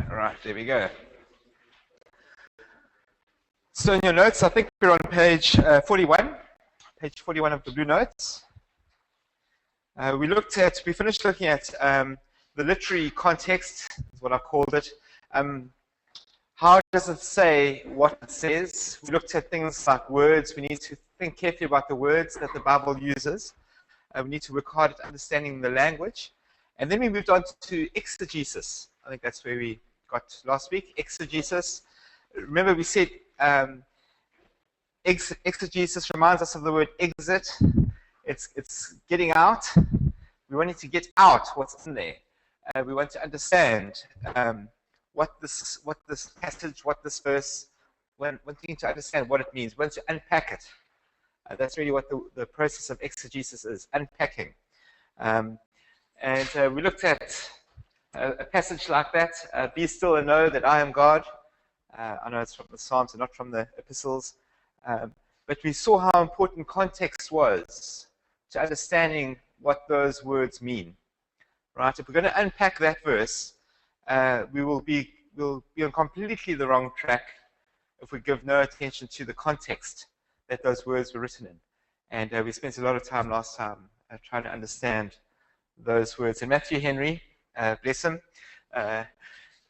Right, there we go. So in your notes, I think we're on page 41 of the Blue Notes. We finished looking at the literary context, is what I called it. How does it say what it says? We looked at things like words. We need to think carefully about the words that the Bible uses. We need to work hard at understanding the language. And then we moved on to exegesis. I think that's where we got last week, exegesis. Remember we said exegesis reminds us of the word exit. It's getting out. We wanted to get out what's in there. We want to understand what this passage, what this verse, wanting to understand what it means, we want to unpack it. That's really what the process of exegesis is, unpacking. And we looked at a passage like that, be still and know that I am God. I know it's from the Psalms and not from the Epistles. But we saw how important context was to understanding what those words mean. Right? If we're going to unpack that verse, we'll be on completely the wrong track if we give no attention to the context that those words were written in. And we spent a lot of time last time trying to understand those words. And Matthew Henry, bless him,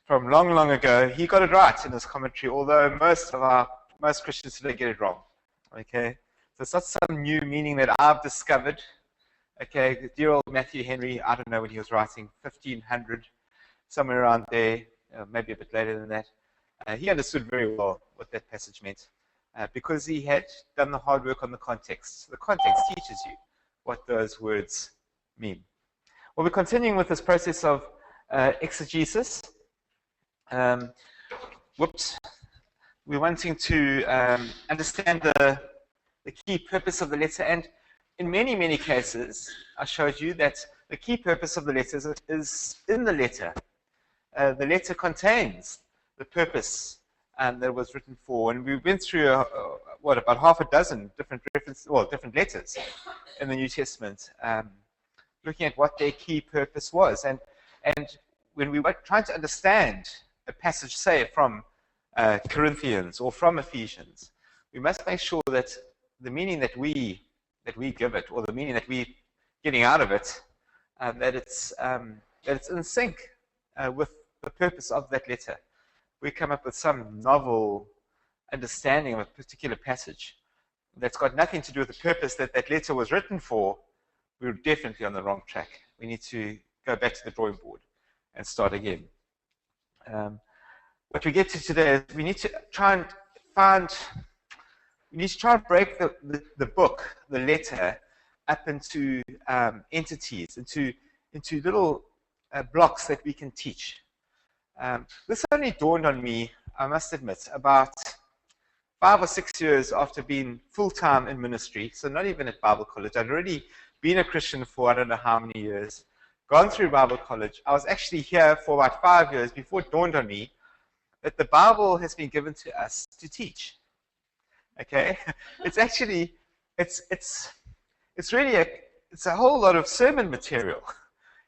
from long, long ago, he got it right in his commentary, although most Christians today get it wrong. Okay, so it's not some new meaning that I've discovered. Okay, dear old Matthew Henry, I don't know when he was writing, 1500, somewhere around there, maybe a bit later than that. He understood very well what that passage meant because he had done the hard work on the context. The context teaches you what those words mean. Well, we're continuing with this process of exegesis. We're wanting to understand the key purpose of the letter, and in many, many cases, I showed you that the key purpose of the letter is in the letter. The letter contains the purpose that was written for, and we went through about half a dozen different letters in the New Testament, looking at what their key purpose was. And when we were trying to understand a passage, say from Corinthians or from Ephesians, we must make sure that the meaning that we give it, or the meaning that we're getting out of it, that it's in sync with the purpose of that letter. We come up with some novel understanding of a particular passage that's got nothing to do with the purpose that that letter was written for. We're definitely on the wrong track. We need to go back to the drawing board and start again. What we get to today is we need to try and break the book, the letter, up into entities, into little blocks that we can teach. This only dawned on me, I must admit, about 5 or 6 years after being full-time in ministry, so not even at Bible college. I'd already been a Christian for I don't know how many years, gone through Bible college. I was actually here for about 5 years before it dawned on me that the Bible has been given to us to teach. Okay, it's actually it's a whole lot of sermon material.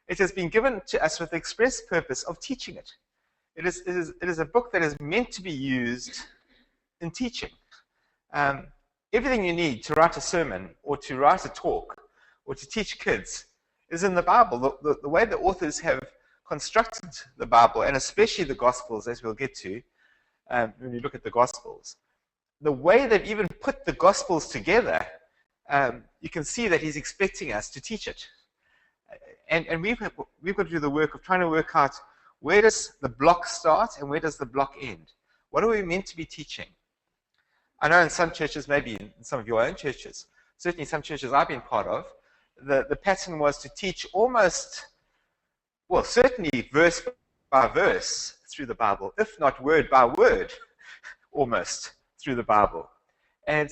It has been given to us with the express purpose of teaching it. It is a book that is meant to be used in teaching. Everything you need to write a sermon or to write a talk or to teach kids is in the Bible. The way the authors have constructed the Bible, and especially the Gospels, as we'll get to when you look at the Gospels, the way they've even put the Gospels together, you can see that he's expecting us to teach it. And we've got to do the work of trying to work out, where does the block start and where does the block end? What are we meant to be teaching? I know in some churches, maybe in some of your own churches, certainly some churches I've been part of, the pattern was to teach almost, well, certainly verse by verse through the Bible, if not word by word, almost through the Bible. And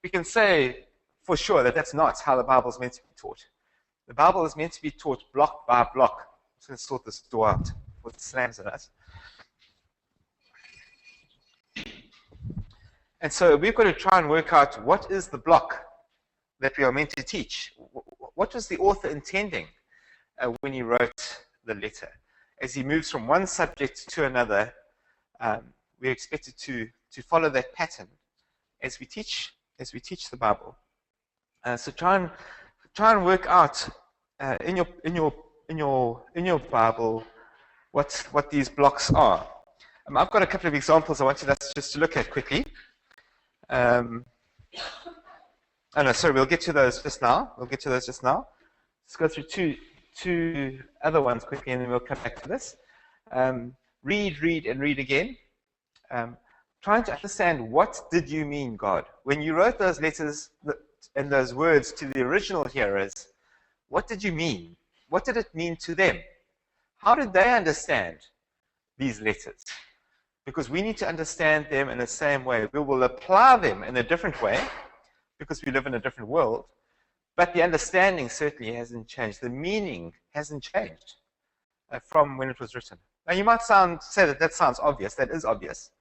we can say for sure that that's not how the Bible is meant to be taught. The Bible is meant to be taught block by block. I'm just going to sort this door out with the slams in it. And so we've got to try and work out what is the block that we are meant to teach. What was the author intending when he wrote the letter? as he moves from one subject to another, we're expected to follow that pattern as we teach the Bible. So try and work out in your Bible what these blocks are. I've got a couple of examples I want us just to look at quickly. We'll get to those just now. Let's go through two other ones quickly, and then we'll come back to this. Read, and read again. Trying to understand, what did you mean, God? When you wrote those letters and those words to the original hearers, what did you mean? What did it mean to them? How did they understand these letters? Because we need to understand them in the same way. We will apply them in a different way because we live in a different world, but the understanding certainly hasn't changed. The meaning hasn't changed from when it was written. Now, you might say that sounds obvious. That is obvious.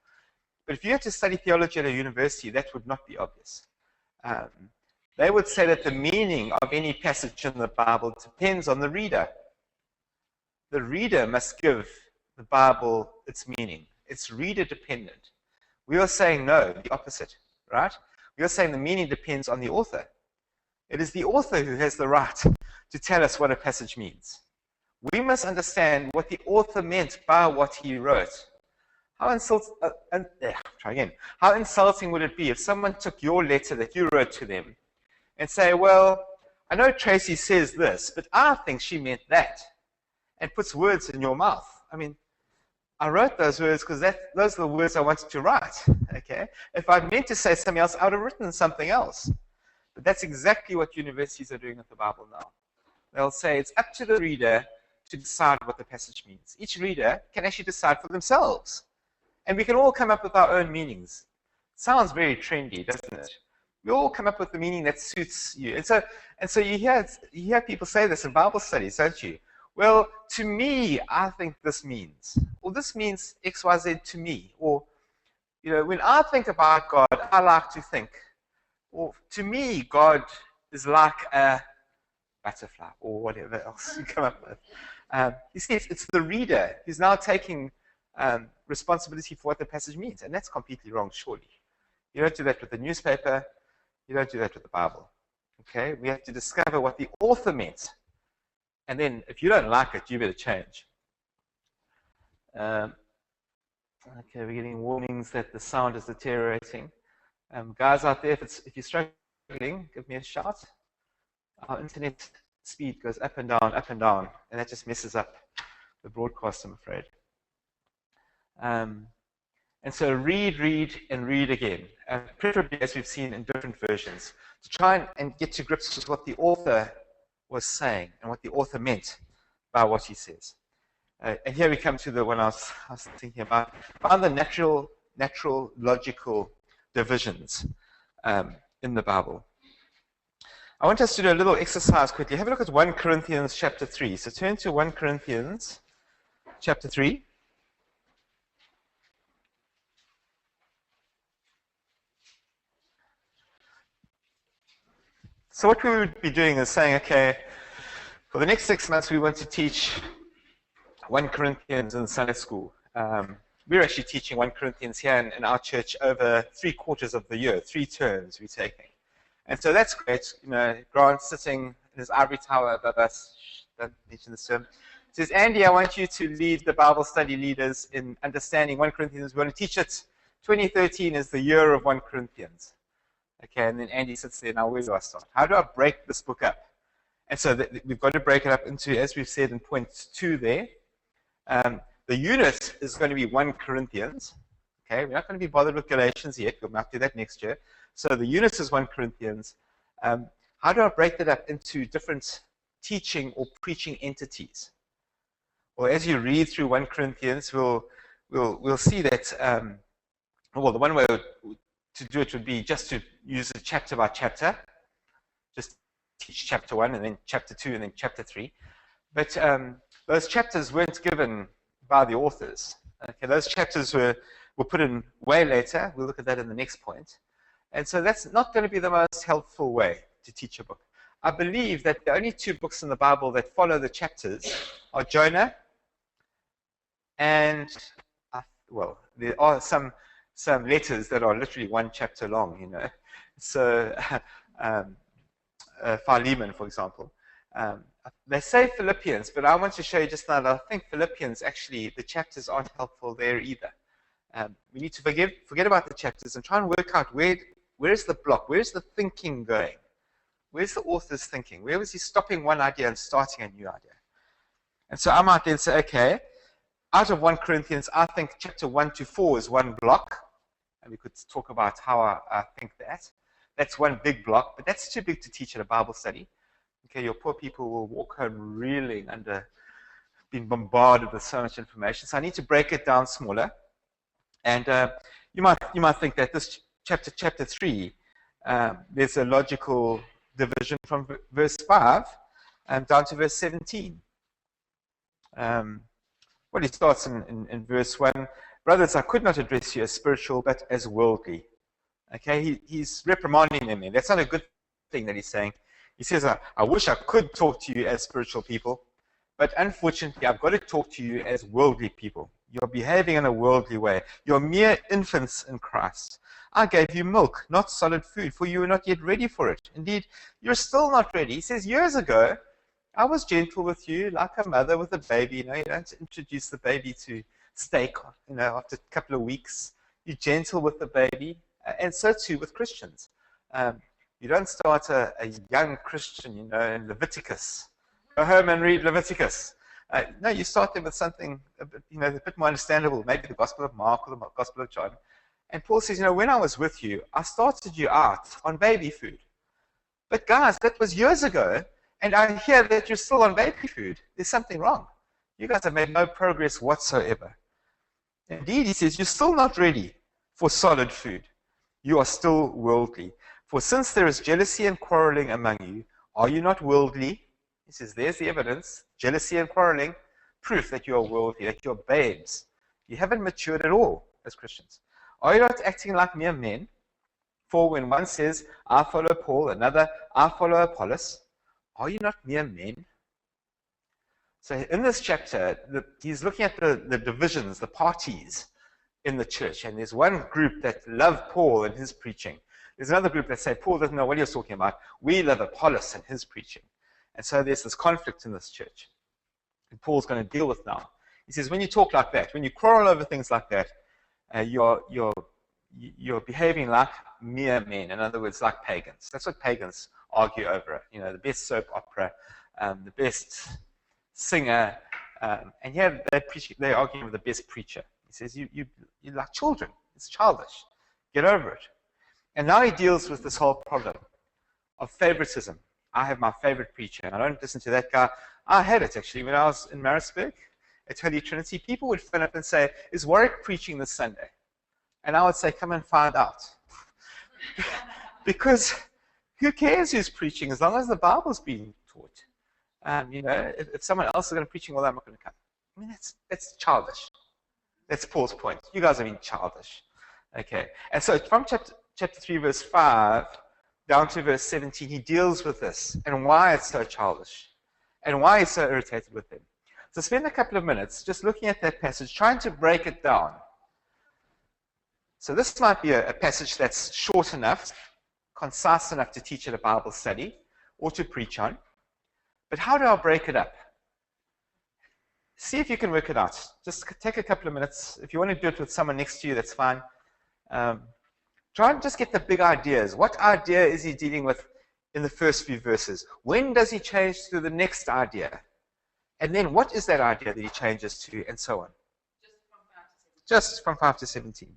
But if you had to study theology at a university, that would not be obvious. They would say that the meaning of any passage in the Bible depends on the reader. The reader must give the Bible its meaning. It's reader dependent. We are saying no, the opposite, right? We are saying the meaning depends on the author. It is the author who has the right to tell us what a passage means. We must understand what the author meant by what he wrote. How insulting would it be if someone took your letter that you wrote to them and say, well, I know Tracy says this, but I think she meant that, and puts words in your mouth. I mean, I wrote those words because those are the words I wanted to write. Okay? If I meant to say something else, I would have written something else. But that's exactly what universities are doing with the Bible now. They'll say it's up to the reader to decide what the passage means. Each reader can actually decide for themselves. And we can all come up with our own meanings. Sounds very trendy, doesn't it? We all come up with the meaning that suits you. And so you hear people say this in Bible studies, don't you? Well, to me, I think this means. Or this means X, Y, Z to me. Or, when I think about God, I like to think. Or to me, God is like a butterfly, or whatever else you come up with. You see, it's the reader who's now taking responsibility for what the passage means. And that's completely wrong, surely. You don't do that with the newspaper. You don't do that with the Bible. Okay? We have to discover what the author meant. And then, if you don't like it, you better change. Okay, we're getting warnings that the sound is deteriorating. Guys out there, if you're struggling, give me a shout. Our internet speed goes up and down, and that just messes up the broadcast, I'm afraid. And so read, and read again, preferably as we've seen in different versions, to try and get to grips with what the author was saying and what the author meant by what he says. And here we come to the one I was thinking about. Find the natural, logical divisions in the Bible. I want us to do a little exercise quickly. Have a look at 1 Corinthians chapter 3. So turn to 1 Corinthians chapter 3. So what we would be doing is saying, okay, for the next 6 months we want to teach 1 Corinthians in Sunday school. We're actually teaching 1 Corinthians here in our church over 3/4 of the year, 3 terms we're taking. And so that's great. Grant sitting in his ivory tower above us, don't mention this term, says, Andy, I want you to lead the Bible study leaders in understanding 1 Corinthians. We want to teach it. 2013 is the year of 1 Corinthians. Okay, and then Andy sits there, now where do I start? How do I break this book up? And so we've got to break it up into, as we've said in point 2 there, the unit is going to be 1 Corinthians. Okay, we're not going to be bothered with Galatians yet. We'll not do that next year. So the unit is 1 Corinthians. How do I break that up into different teaching or preaching entities? Well, as you read through 1 Corinthians, we'll see that, well, the one way to do it would be just to use it chapter by chapter. Just teach chapter 1 and then chapter 2 and then chapter 3. But those chapters weren't given by the authors. Okay, those chapters were put in way later. We'll look at that in the next point. And so that's not going to be the most helpful way to teach a book. I believe that the only 2 books in the Bible that follow the chapters are Jonah And, well, there are some letters that are literally one chapter long, you know. So, um, Philemon, for example. They say Philippians, but I want to show you just now that I think Philippians, actually, the chapters aren't helpful there either. We need to forget about the chapters and try and work out where's the block, where's the thinking going? Where's the author's thinking? Where was he stopping one idea and starting a new idea? And so I might then say, okay, out of 1 Corinthians, I think chapter 1 to 4 is one block. And we could talk about how I think that. That's one big block, but that's too big to teach at a Bible study. Okay, your poor people will walk home reeling under being bombarded with so much information. So I need to break it down smaller. And you might think that this chapter 3, there's a logical division from verse 5 down to verse 17. Well, he starts in verse 1. Brothers, I could not address you as spiritual, but as worldly. Okay, he's reprimanding them there. That's not a good thing that he's saying. He says, I wish I could talk to you as spiritual people, but unfortunately, I've got to talk to you as worldly people. You're behaving in a worldly way. You're mere infants in Christ. I gave you milk, not solid food, for you were not yet ready for it. Indeed, you're still not ready. He says, years ago, I was gentle with you, like a mother with a baby. You don't introduce the baby to steak, after a couple of weeks. You're gentle with the baby, and so too with Christians. You don't start a young Christian, in Leviticus. Go home and read Leviticus. No, you start them with something a bit more understandable, maybe the Gospel of Mark or the Gospel of John. And Paul says, when I was with you, I started you out on baby food. But guys, that was years ago, and I hear that you're still on baby food. There's something wrong. You guys have made no progress whatsoever. Indeed, he says, you're still not ready for solid food. You are still worldly. For since there is jealousy and quarreling among you, are you not worldly? He says, there's the evidence. Jealousy and quarreling, proof that you are worldly, that you're babes. You haven't matured at all as Christians. Are you not acting like mere men? For when one says, I follow Paul, another, I follow Apollos, are you not mere men? So in this chapter, he's looking at the divisions, the parties in the church. And there's one group that love Paul and his preaching. There's another group that say, Paul doesn't know what he's talking about. We love Apollos and his preaching. And so there's this conflict in this church. And Paul's going to deal with now. He says, when you talk like that, when you quarrel over things like that, you're behaving like mere men. In other words, like pagans. That's what pagans argue over. The best soap opera, the best singer, and here they're arguing with the best preacher. He says, you're like children. It's childish. Get over it. And now he deals with this whole problem of favoritism. I have my favorite preacher, and I don't listen to that guy. I had it, actually, when I was in Maritzburg at Holy Trinity. People would phone up and say, is Warwick preaching this Sunday? And I would say, come and find out. Because who cares who's preaching as long as the Bible's being taught? If someone else is going to preaching, well, I'm not going to come. I mean, that's childish. That's Paul's point. You guys are being childish. Okay. And so from chapter 3, verse 5, down to verse 17, he deals with this and why it's so childish and why he's so irritated with them. So spend a couple of minutes just looking at that passage, trying to break it down. So this might be a passage that's short enough, concise enough to teach at a Bible study or to preach on. But how do I break it up? See if you can work it out. Just take a couple of minutes. If you want to do it with someone next to you, that's fine. Try and just get the big ideas. What idea is he dealing with in the first few verses? When does he change to the next idea? And then what is that idea that he changes to, and so on? Just from 5 to 17.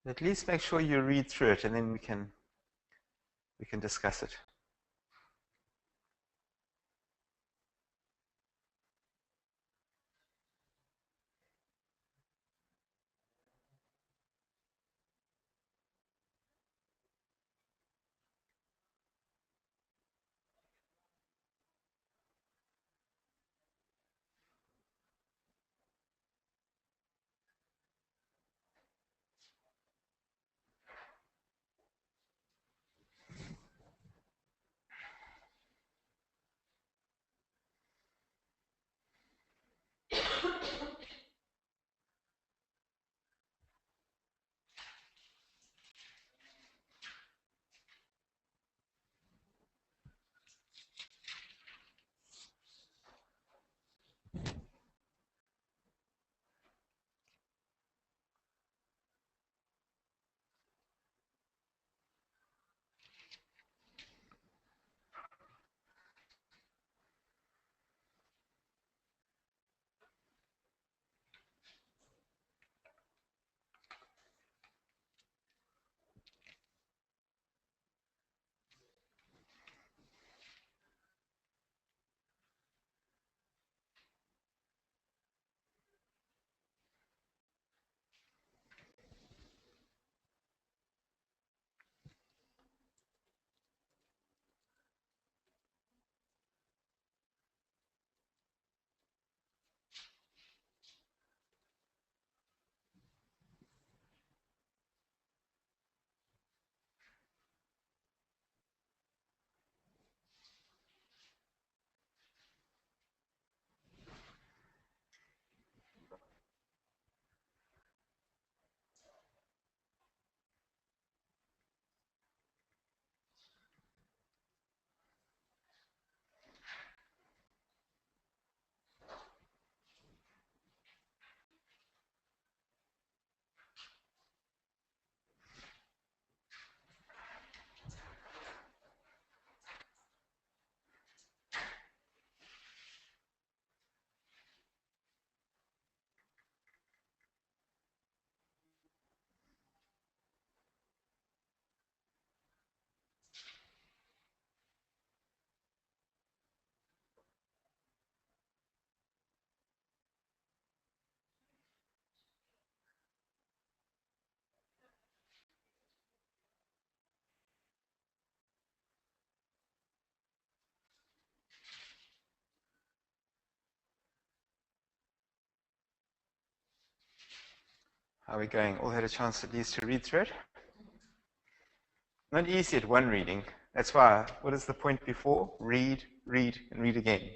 At least make sure you read through it, and then we can discuss it. How are we going? All had a chance at least to read through it? Not easy at one reading. That's why, what is the point before? Read, read, and read again.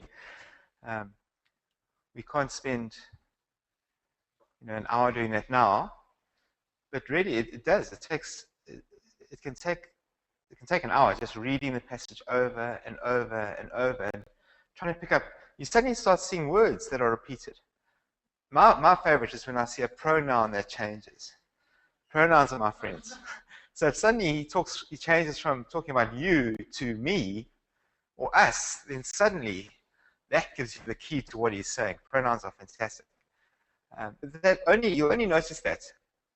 We can't spend an hour doing that now, but really it does. It can take an hour just reading the passage over and over and over and trying to pick up. You suddenly start seeing words that are repeated. My favorite is when I see a pronoun that changes. Pronouns are my friends. So if suddenly he changes from talking about you to me or us, then suddenly that gives you the key to what he's saying. Pronouns are fantastic. But you only notice that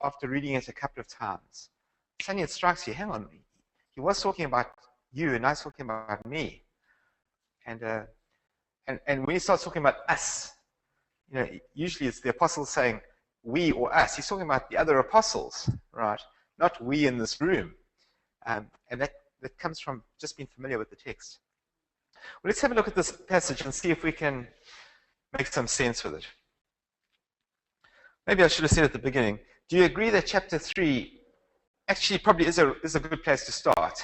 after reading it a couple of times. Suddenly it strikes you, hang on, he was talking about you and I was talking about me. And when he starts talking about us, usually it's the apostles saying we or us. He's talking about the other apostles, right? Not we in this room. And that comes from just being familiar with the text. Well, let's have a look at this passage and see if we can make some sense with it. Maybe I should have said at the beginning, do you agree that chapter 3 actually probably is a good place to start?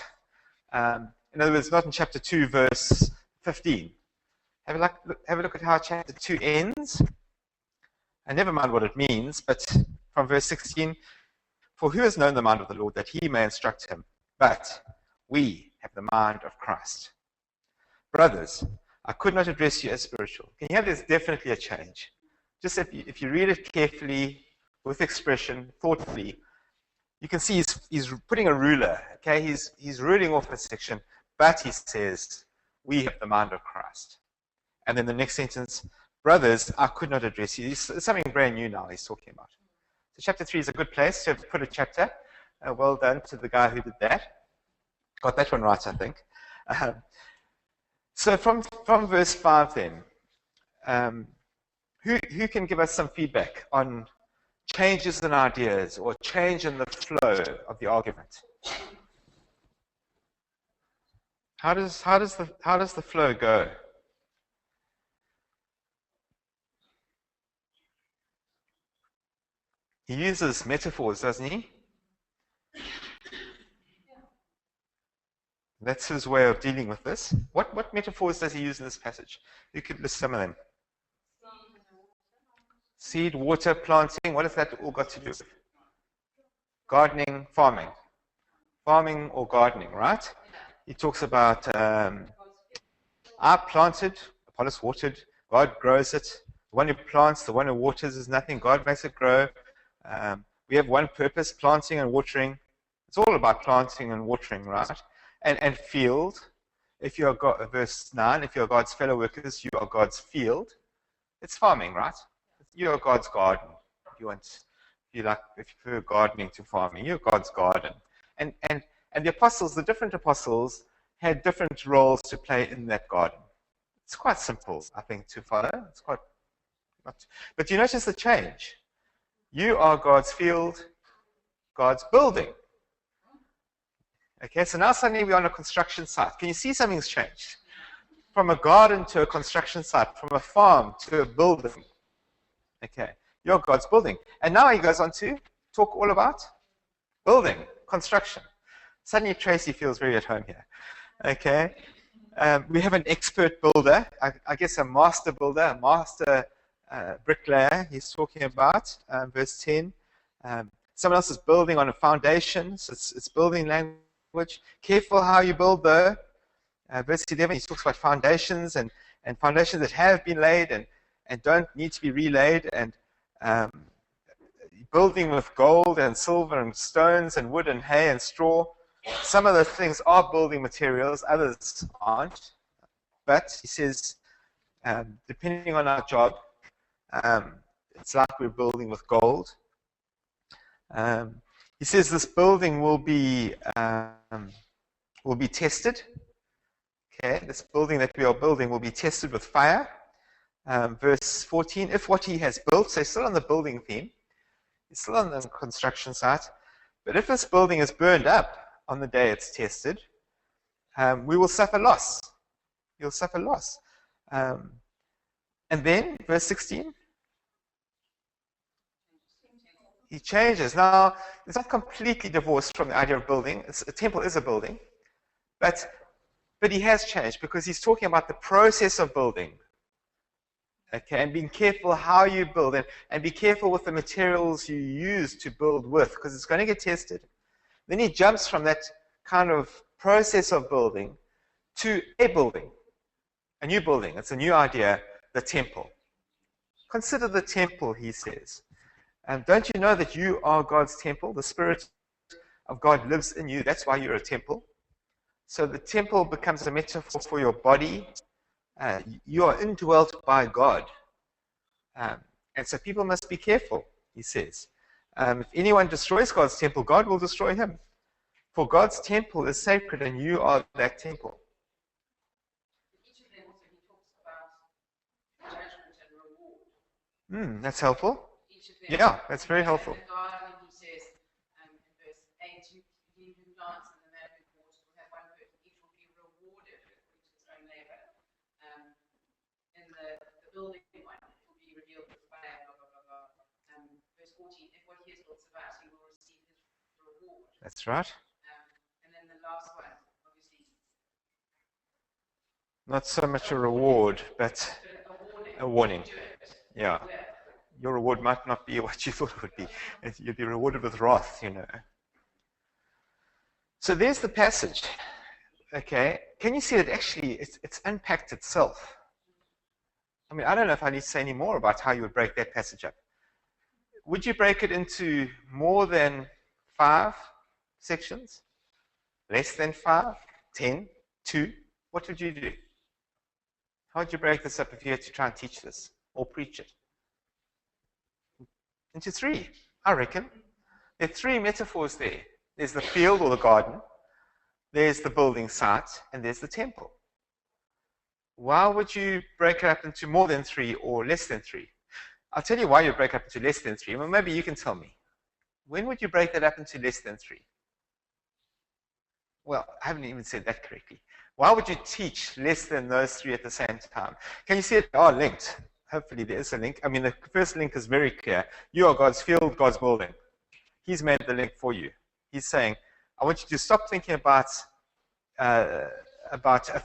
In other words, not in chapter 2, verse 15. Have a look at how chapter 2 ends. And never mind what it means, but from verse 16, for who has known the mind of the Lord that he may instruct him? But we have the mind of Christ. Brothers, I could not address you as spiritual. Can you have there's definitely a change? Just if you read it carefully, with expression, thoughtfully, you can see he's putting a ruler. Okay, he's ruling off a section, but he says, we have the mind of Christ. And then the next sentence, brothers, I could not address you. It's something brand new now he's talking about. So chapter 3 is a good place to put a chapter. Well done to the guy who did that. Got that one right, I think. So from verse 5 then, who can give us some feedback on changes in ideas or change in the flow of the argument? How does the flow go? He uses metaphors, doesn't he? That's his way of dealing with this. What metaphors does he use in this passage? You could list some of them. Seed, water, planting. What has that all got to do with? Gardening, farming. Farming or gardening, right? He talks about I planted, Apollos watered, God grows it. The one who plants, the one who waters is nothing. God makes it grow. We have one purpose, planting and watering. It's all about planting and watering, right? And field. If you are God, verse 9, if you are God's fellow workers, you are God's field. It's farming, right? You are God's garden. If you prefer gardening to farming, you're God's garden. And the apostles, the different apostles, had different roles to play in that garden. It's quite simple, I think, to follow. It's quite but you notice the change. You are God's field, God's building. Okay, so now suddenly we're on a construction site. Can you see something's changed? From a garden to a construction site, from a farm to a building. Okay, you're God's building. And now he goes on to talk all about building, construction. Suddenly Tracy feels very at home here. Okay, we have an expert builder, I guess a master builder, a master bricklayer he's talking about, verse 10. Someone else is building on a foundation, so it's building language. Careful how you build, though. Verse 11, he talks about foundations and foundations that have been laid and don't need to be relaid, and building with gold and silver and stones and wood and hay and straw. Some of those things are building materials, others aren't. But he says, depending on our job, it's like we're building with gold. He says this building will be tested. Okay, this building that we are building will be tested with fire. Verse 14, if what he has built, so he's still on the building theme, he's still on the construction site, but if this building is burned up on the day it's tested, we will suffer loss. You'll suffer loss. And then, verse 16, He changes. Now, it's not completely divorced from the idea of building. A temple is a building. But he has changed because he's talking about the process of building. Okay, and being careful how you build and be careful with the materials you use to build with, because it's going to get tested. Then he jumps from that kind of process of building to a building, a new building. It's a new idea, the temple. Consider the temple, he says. And don't you know that you are God's temple? The Spirit of God lives in you. That's why you're a temple. So the temple becomes a metaphor for your body. You are indwelt by God. And so people must be careful, he says. If anyone destroys God's temple, God will destroy him. For God's temple is sacred, and you are that temple. Each of them also he talks about judgment and reward. That's helpful. Each of them. Yeah, that's very helpful. In the garden, he says in verse 8, he who plants and the man who waters will have one person. Each will be rewarded according to his own labor. In the building one, it will be revealed with fire, blah, blah, blah, blah. Verse 14, if what he has built survives, he will receive his reward. That's right. And then the last one, obviously. Not so much a reward, but a warning. Yeah. Your reward might not be what you thought it would be. You'd be rewarded with wrath, you know. So there's the passage. Okay. Can you see that actually it's unpacked itself? I mean, I don't know if I need to say any more about how you would break that passage up. Would you break it into more than 5 sections? Less than 5? 10? 2? What would you do? How would you break this up if you had to try and teach this or preach it? Into 3, I reckon. There are 3 metaphors there. There's the field or the garden, there's the building site, and there's the temple. Why would you break it up into more than 3 or less than 3? I'll tell you why you break up into less than 3. Well, maybe you can tell me. When would you break that up into less than 3? Well, I haven't even said that correctly. Why would you teach less than those 3 at the same time? Can you see it? They are linked. Hopefully there is a link. I mean, the first link is very clear. You are God's field, God's building. He's made the link for you. He's saying, I want you to stop thinking about a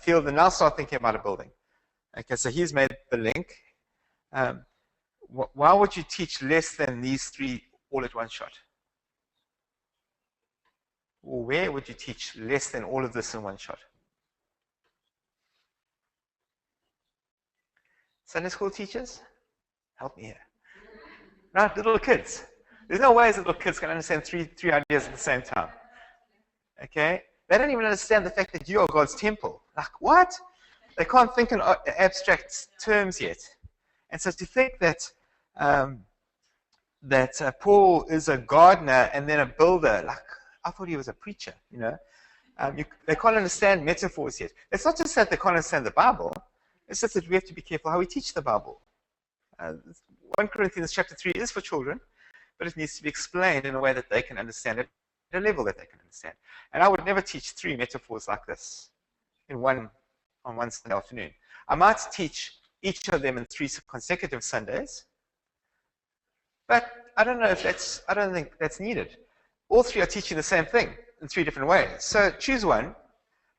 field and now start thinking about a building. Okay, so he's made the link. Why would you teach less than these 3 all at one shot? Or where would you teach less than all of this in one shot? Sunday school teachers, help me here. Right, little kids. There's no ways little kids can understand three ideas at the same time. Okay? They don't even understand the fact that you are God's temple. Like, what? They can't think in abstract terms yet. And so to think that Paul is a gardener and then a builder, like, I thought he was a preacher, you know. They can't understand metaphors yet. It's not just that they can't understand the Bible. It's just that we have to be careful how we teach the Bible. 1 Corinthians chapter 3 is for children, but it needs to be explained in a way that they can understand it at a level that they can understand. And I would never teach 3 metaphors like this on one Sunday afternoon. I might teach each of them in 3 consecutive Sundays, but I don't think that's needed. All 3 are teaching the same thing in 3 different ways. So choose one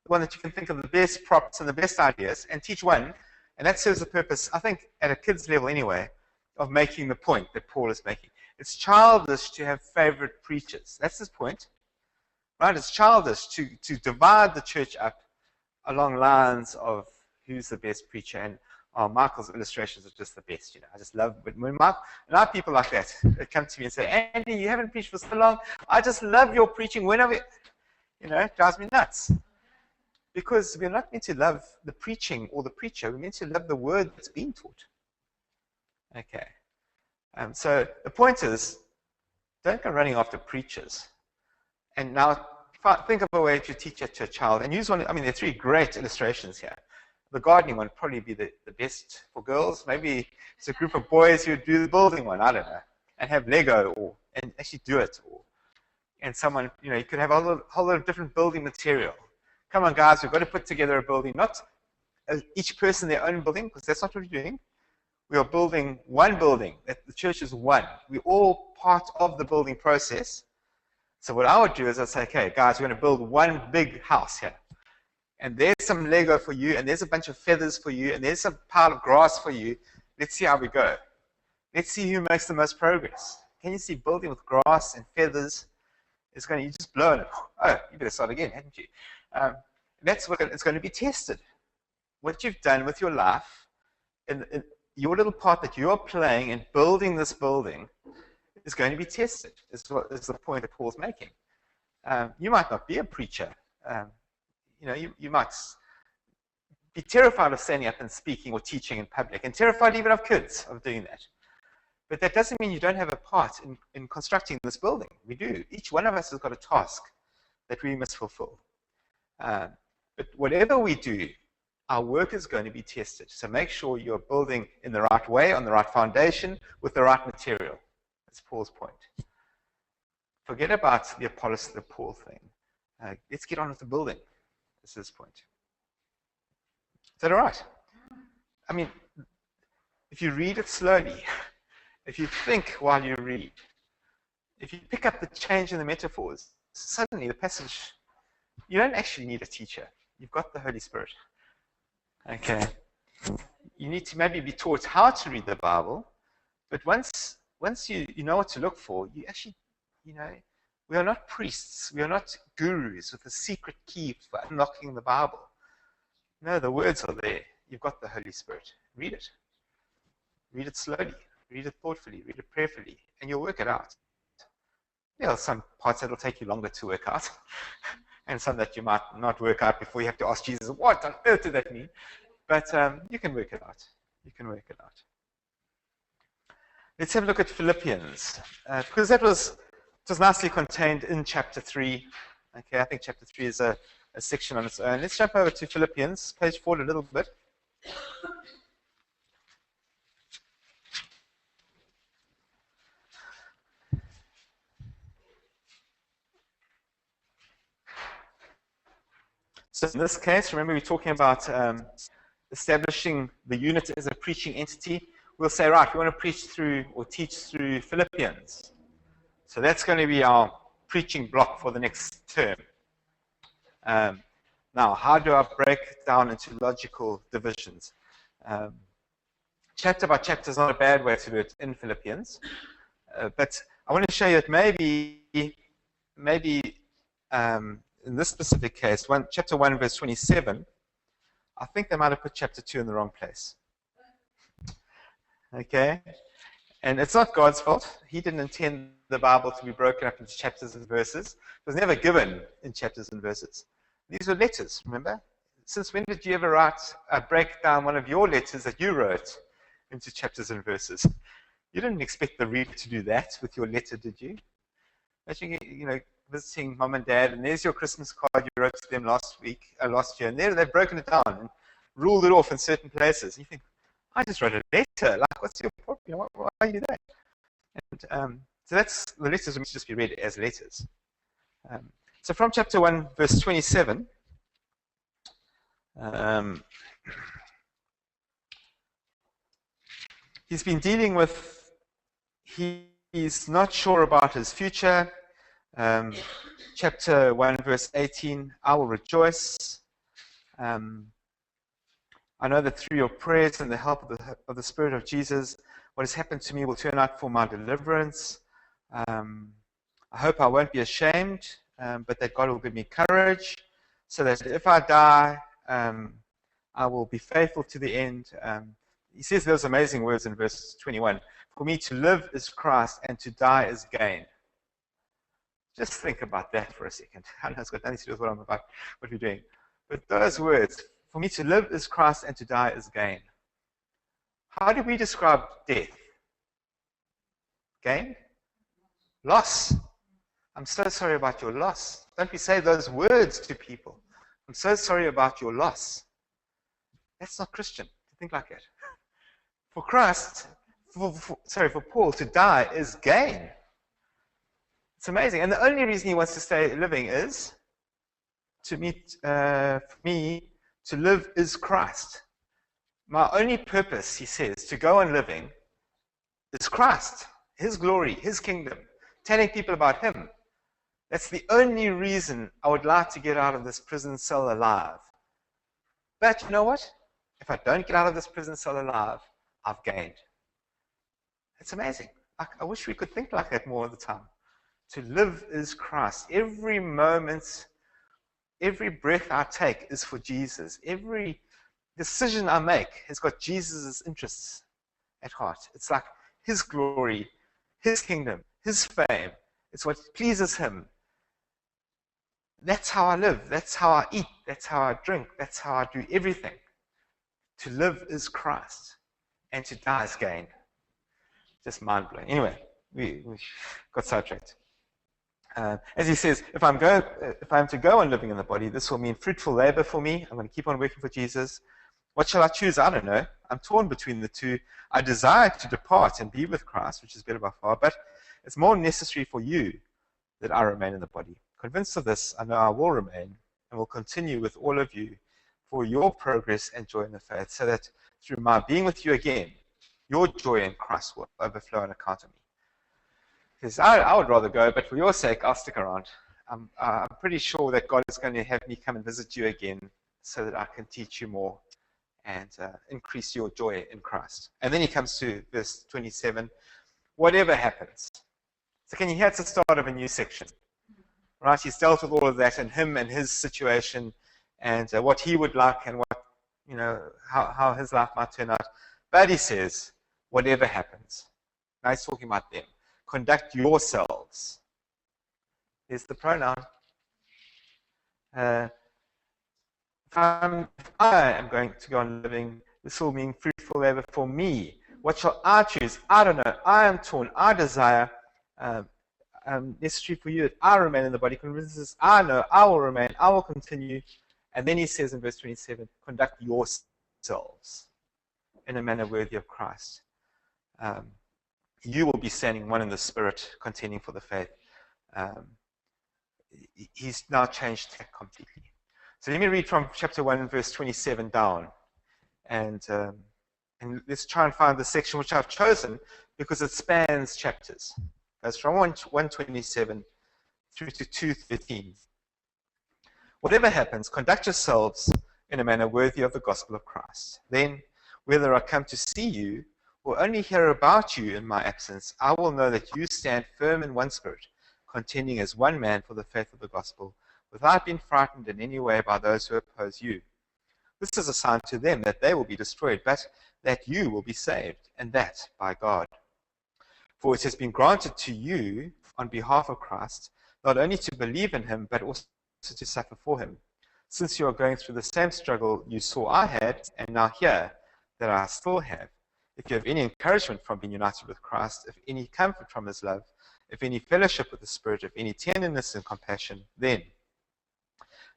that you can think of the best props and the best ideas, and teach one, and that serves the purpose, I think, at a kid's level anyway, of making the point that Paul is making. It's childish to have favorite preachers. That's his point. Right? It's childish to divide the church up along lines of who's the best preacher. And Michael's illustrations are just the best. You know, I just love when people like that come to me and say, "Andy, you haven't preached for so long. I just love your preaching. Whenever, you know, it drives me nuts." Because we're not meant to love the preaching or the preacher. We're meant to love the word that's being taught. Okay. So the point is, don't go running after preachers. And now think of a way to teach it to a child. And use one. I mean, there are 3 great illustrations here. The gardening one would probably be the best for girls. Maybe it's a group of boys who would do the building one. I don't know. And have Lego and actually do it. And someone, you know, you could have a whole lot of different building material. Come on, guys, we've got to put together a building. Not each person their own building, because that's not what you're doing. We are building one building. The church is one. We're all part of the building process. So what I would do is I'd say, okay, guys, we're going to build one big house here. And there's some Lego for you, and there's a bunch of feathers for you, and there's a pile of grass for you. Let's see how we go. Let's see who makes the most progress. Can you see building with grass and feathers? It's going to, you just blow it. Oh, you better start again, hadn't you? That's what it's going to be tested. What you've done with your life, and your little part that you are playing in building this building, is going to be tested. Is the point that Paul's making. You might not be a preacher. You might be terrified of standing up and speaking or teaching in public, and terrified even of kids of doing that. But that doesn't mean you don't have a part in constructing this building. We do. Each one of us has got a task that we must fulfill. But whatever we do, our work is going to be tested. So make sure you're building in the right way, on the right foundation, with the right material. That's Paul's point. Forget about the Apollos, the Paul thing. Let's get on with the building. This is his point. Is that all right? I mean, if you read it slowly, if you think while you read, if you pick up the change in the metaphors, suddenly the passage, you don't actually need a teacher. You've got the Holy Spirit. Okay. You need to maybe be taught how to read the Bible, but once you know what to look for, you actually, we are not priests. We are not gurus with a secret key for unlocking the Bible. No, the words are there. You've got the Holy Spirit. Read it. Read it slowly. Read it thoughtfully. Read it prayerfully. And you'll work it out. There are some parts that will take you longer to work out. And some that you might not work out before you have to ask Jesus, what on earth did that mean? But you can work it out. You can work it out. Let's have a look at Philippians. Because it was nicely contained in chapter 3. Okay, I think chapter 3 is a section on its own. Let's jump over to Philippians, page 4 a little bit. So in this case, remember we're talking about establishing the unit as a preaching entity. We'll say, right, we want to preach through or teach through Philippians. So that's going to be our preaching block for the next term. Now, how do I break it down into logical divisions? Chapter by chapter is not a bad way to do it in Philippians. But I want to show you that maybe in this specific case, chapter 1, verse 27, I think they might have put chapter 2 in the wrong place. Okay? And it's not God's fault. He didn't intend the Bible to be broken up into chapters and verses. It was never given in chapters and verses. These were letters, remember? Since when did you ever break down one of your letters that you wrote into chapters and verses? You didn't expect the reader to do that with your letter, did you? Imagine, visiting mom and dad, and there's your Christmas card you wrote to them last year, and they've broken it down and ruled it off in certain places. And you think, I just wrote a letter. Like, what's your problem? Why you do that? And so the letters will just be read as letters. So from chapter 1, verse 27, he's been dealing with, he's not sure about his future. Chapter 1, verse 18, I will rejoice. I know that through your prayers and the help of the Spirit of Jesus, what has happened to me will turn out for my deliverance. I hope I won't be ashamed, but that God will give me courage, so that if I die, I will be faithful to the end. He says those amazing words in verse 21. For me to live is Christ, and to die is gain. Just think about that for a second. I know it's got nothing to do with what we're doing. But those words, for me to live is Christ, and to die is gain. How do we describe death? Gain? Loss. I'm so sorry about your loss. Don't we say those words to people? I'm so sorry about your loss. That's not Christian to think like that. For Christ, for Paul, to die is gain. It's amazing. And the only reason he wants to stay living is for me, to live is Christ. My only purpose, he says, to go on living is Christ, his glory, his kingdom, telling people about him. That's the only reason I would like to get out of this prison cell alive. But you know what? If I don't get out of this prison cell alive, I've gained. It's amazing. I wish we could think like that more of the time. To live is Christ. Every moment, every breath I take is for Jesus. Every decision I make has got Jesus' interests at heart. It's like his glory, his kingdom, his fame. It's what pleases him. That's how I live. That's how I eat. That's how I drink. That's how I do everything. To live is Christ, and to die is gain. Just mind-blowing. Anyway, we got sidetracked. As he says, if I'm to go on living in the body, this will mean fruitful labor for me. I'm going to keep on working for Jesus. What shall I choose? I don't know. I'm torn between the two. I desire to depart and be with Christ, which is better by far, but it's more necessary for you that I remain in the body. Convinced of this, I know I will remain and will continue with all of you for your progress and joy in the faith, so that through my being with you again, your joy in Christ will overflow on account of me. He says, I would rather go, but for your sake, I'll stick around. I'm pretty sure that God is going to have me come and visit you again so that I can teach you more and increase your joy in Christ. And then he comes to verse 27, whatever happens. So can you hear it's the start of a new section? Right? He's dealt with all of that and him and his situation and what he would like and what, how his life might turn out. But he says, whatever happens. Now he's talking about them. Conduct yourselves. There's the pronoun. If I am going to go on living, this will mean fruitful labor for me. What shall I choose? I don't know. I am torn. I desire. Necessary for you that I remain in the body. Convinces, I know, I will remain, I will continue. And then he says in verse 27, conduct yourselves in a manner worthy of Christ. You will be standing one in the Spirit, contending for the faith. He's now changed tack completely. So let me read from chapter 1, verse 27 down. And let's try and find the section which I've chosen because it spans chapters. It's from 127 through to 213. Whatever happens, conduct yourselves in a manner worthy of the gospel of Christ. Then, whether I come to see you or only hear about you in my absence, I will know that you stand firm in one spirit, contending as one man for the faith of the gospel, without being frightened in any way by those who oppose you. This is a sign to them that they will be destroyed, but that you will be saved, and that by God. For it has been granted to you on behalf of Christ, not only to believe in him, but also to suffer for him. Since you are going through the same struggle you saw I had, and now hear that I still have. If you have any encouragement from being united with Christ, if any comfort from his love, if any fellowship with the Spirit, if any tenderness and compassion, then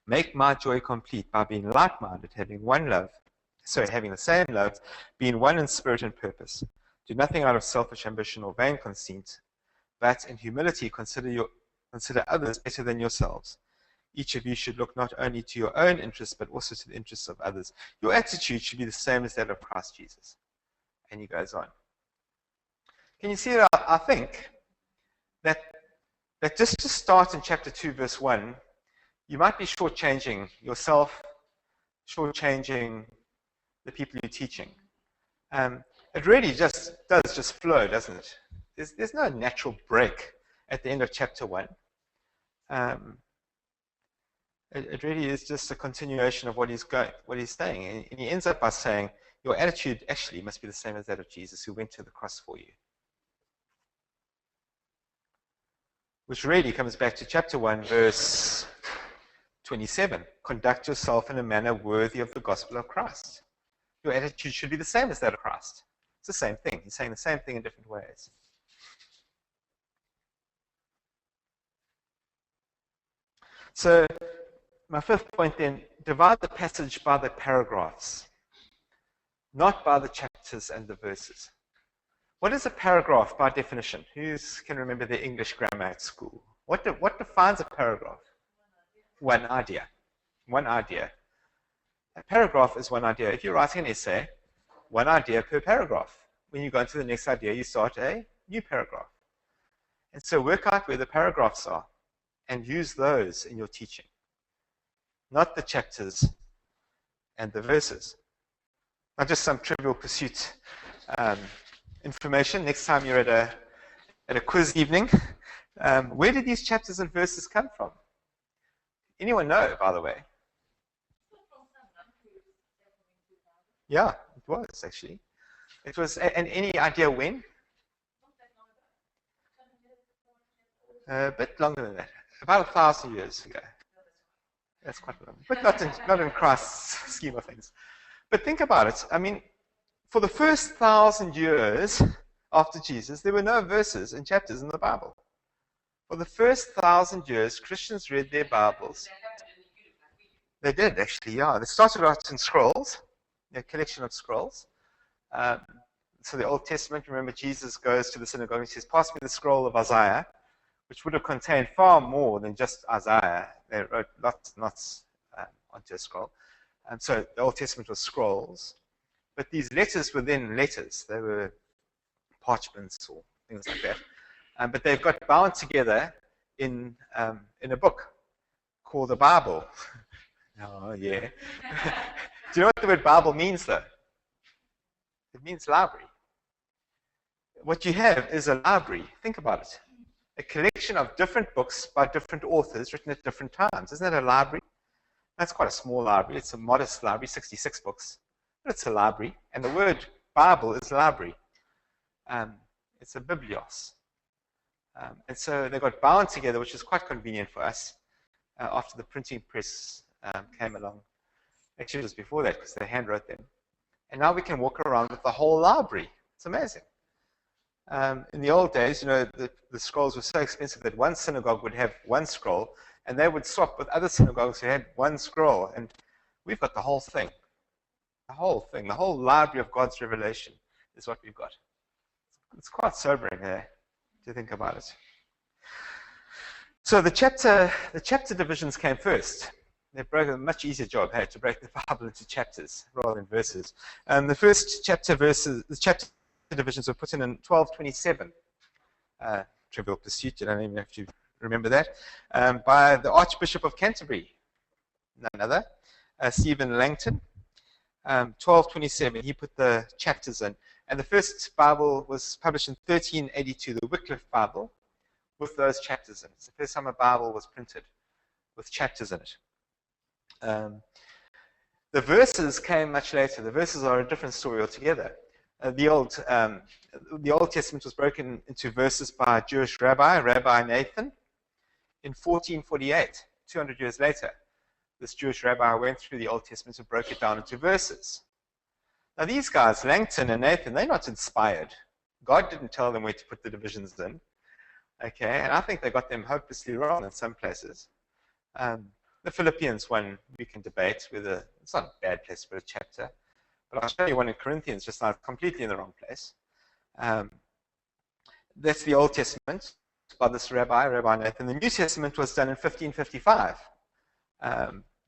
make my joy complete by being like-minded, having the same love, being one in spirit and purpose. Do nothing out of selfish ambition or vain conceit, but in humility consider others better than yourselves. Each of you should look not only to your own interests, but also to the interests of others. Your attitude should be the same as that of Christ Jesus. And he goes on. Can you see that? I think that just to start in chapter 2, verse 1, you might be shortchanging yourself, shortchanging the people you're teaching. It really does just flow, doesn't it? There's no natural break at the end of chapter 1. It really is just a continuation of what he's saying. And he ends up by saying, your attitude actually must be the same as that of Jesus, who went to the cross for you. Which really comes back to chapter 1, verse 27. Conduct yourself in a manner worthy of the gospel of Christ. Your attitude should be the same as that of Christ. It's the same thing. He's saying the same thing in different ways. So, my fifth point then, divide the passage by the paragraphs, not by the chapters and the verses. What is a paragraph by definition? Who can remember the English grammar at school? What defines a paragraph? One idea. One idea. A paragraph is one idea. If you're writing an essay, one idea per paragraph. When you go into the next idea, you start a new paragraph. And so work out where the paragraphs are and use those in your teaching, not the chapters and the verses. Not just some trivial pursuit information. Next time you're at a quiz evening, where did these chapters and verses come from? Anyone know, by the way? Yeah, it was actually. It was, and any idea when? A bit longer than that. About 1,000 years ago. That's quite long. But not in Christ's scheme of things. But think about it. I mean, for the first 1,000 years after Jesus, there were no verses and chapters in the Bible. For the first 1,000 years, Christians read their Bibles. They did, actually, yeah. They started out in scrolls, a collection of scrolls. So the Old Testament, remember, Jesus goes to the synagogue and says, pass me the scroll of Isaiah, which would have contained far more than just Isaiah. They wrote lots and lots onto a scroll. And so the Old Testament was scrolls. But these letters were then letters. They were parchments or things like that. But they've got bound together in a book called the Bible. Oh, yeah. Do you know what the word Bible means, though? It means library. What you have is a library. Think about it. A collection of different books by different authors written at different times. Isn't that a library? That's quite a small library. It's a modest library, 66 books. But it's a library. And the word Bible is library. It's a biblios. And so they got bound together, which is quite convenient for us after the printing press came along. Actually, it was before that because they handwrote them. And now we can walk around with the whole library. It's amazing. In the old days, you know, the scrolls were so expensive that one synagogue would have one scroll, and they would swap with other synagogues who had one scroll. And we've got the whole thing. The whole thing. The whole library of God's revelation is what we've got. It's quite sobering there to think about it. So the chapter divisions came first. They broke a much easier job, to break the Bible into chapters rather than verses. The first chapter divisions were put in 1227. Trivial pursuit, you don't even have to remember that. By the Archbishop of Canterbury, none other, Stephen Langton. 1227, he put the chapters in. And the first Bible was published in 1382, the Wycliffe Bible, with those chapters in it. It's the first time a Bible was printed with chapters in it. The verses came much later. The verses are a different story altogether. The Old Testament was broken into verses by a Jewish Rabbi Nathan, in 1448, 200 years later. This Jewish rabbi went through the Old Testament and broke it down into verses. Now these guys, Langton and Nathan, they're not inspired. God didn't tell them where to put the divisions in. Okay, and I think they got them hopelessly wrong in some places. The Philippians one we can debate whether it's not a bad place to put a chapter, but I'll show you one in Corinthians just now completely in the wrong place. That's the Old Testament by this Rabbi Nathan. The New Testament was done in 1555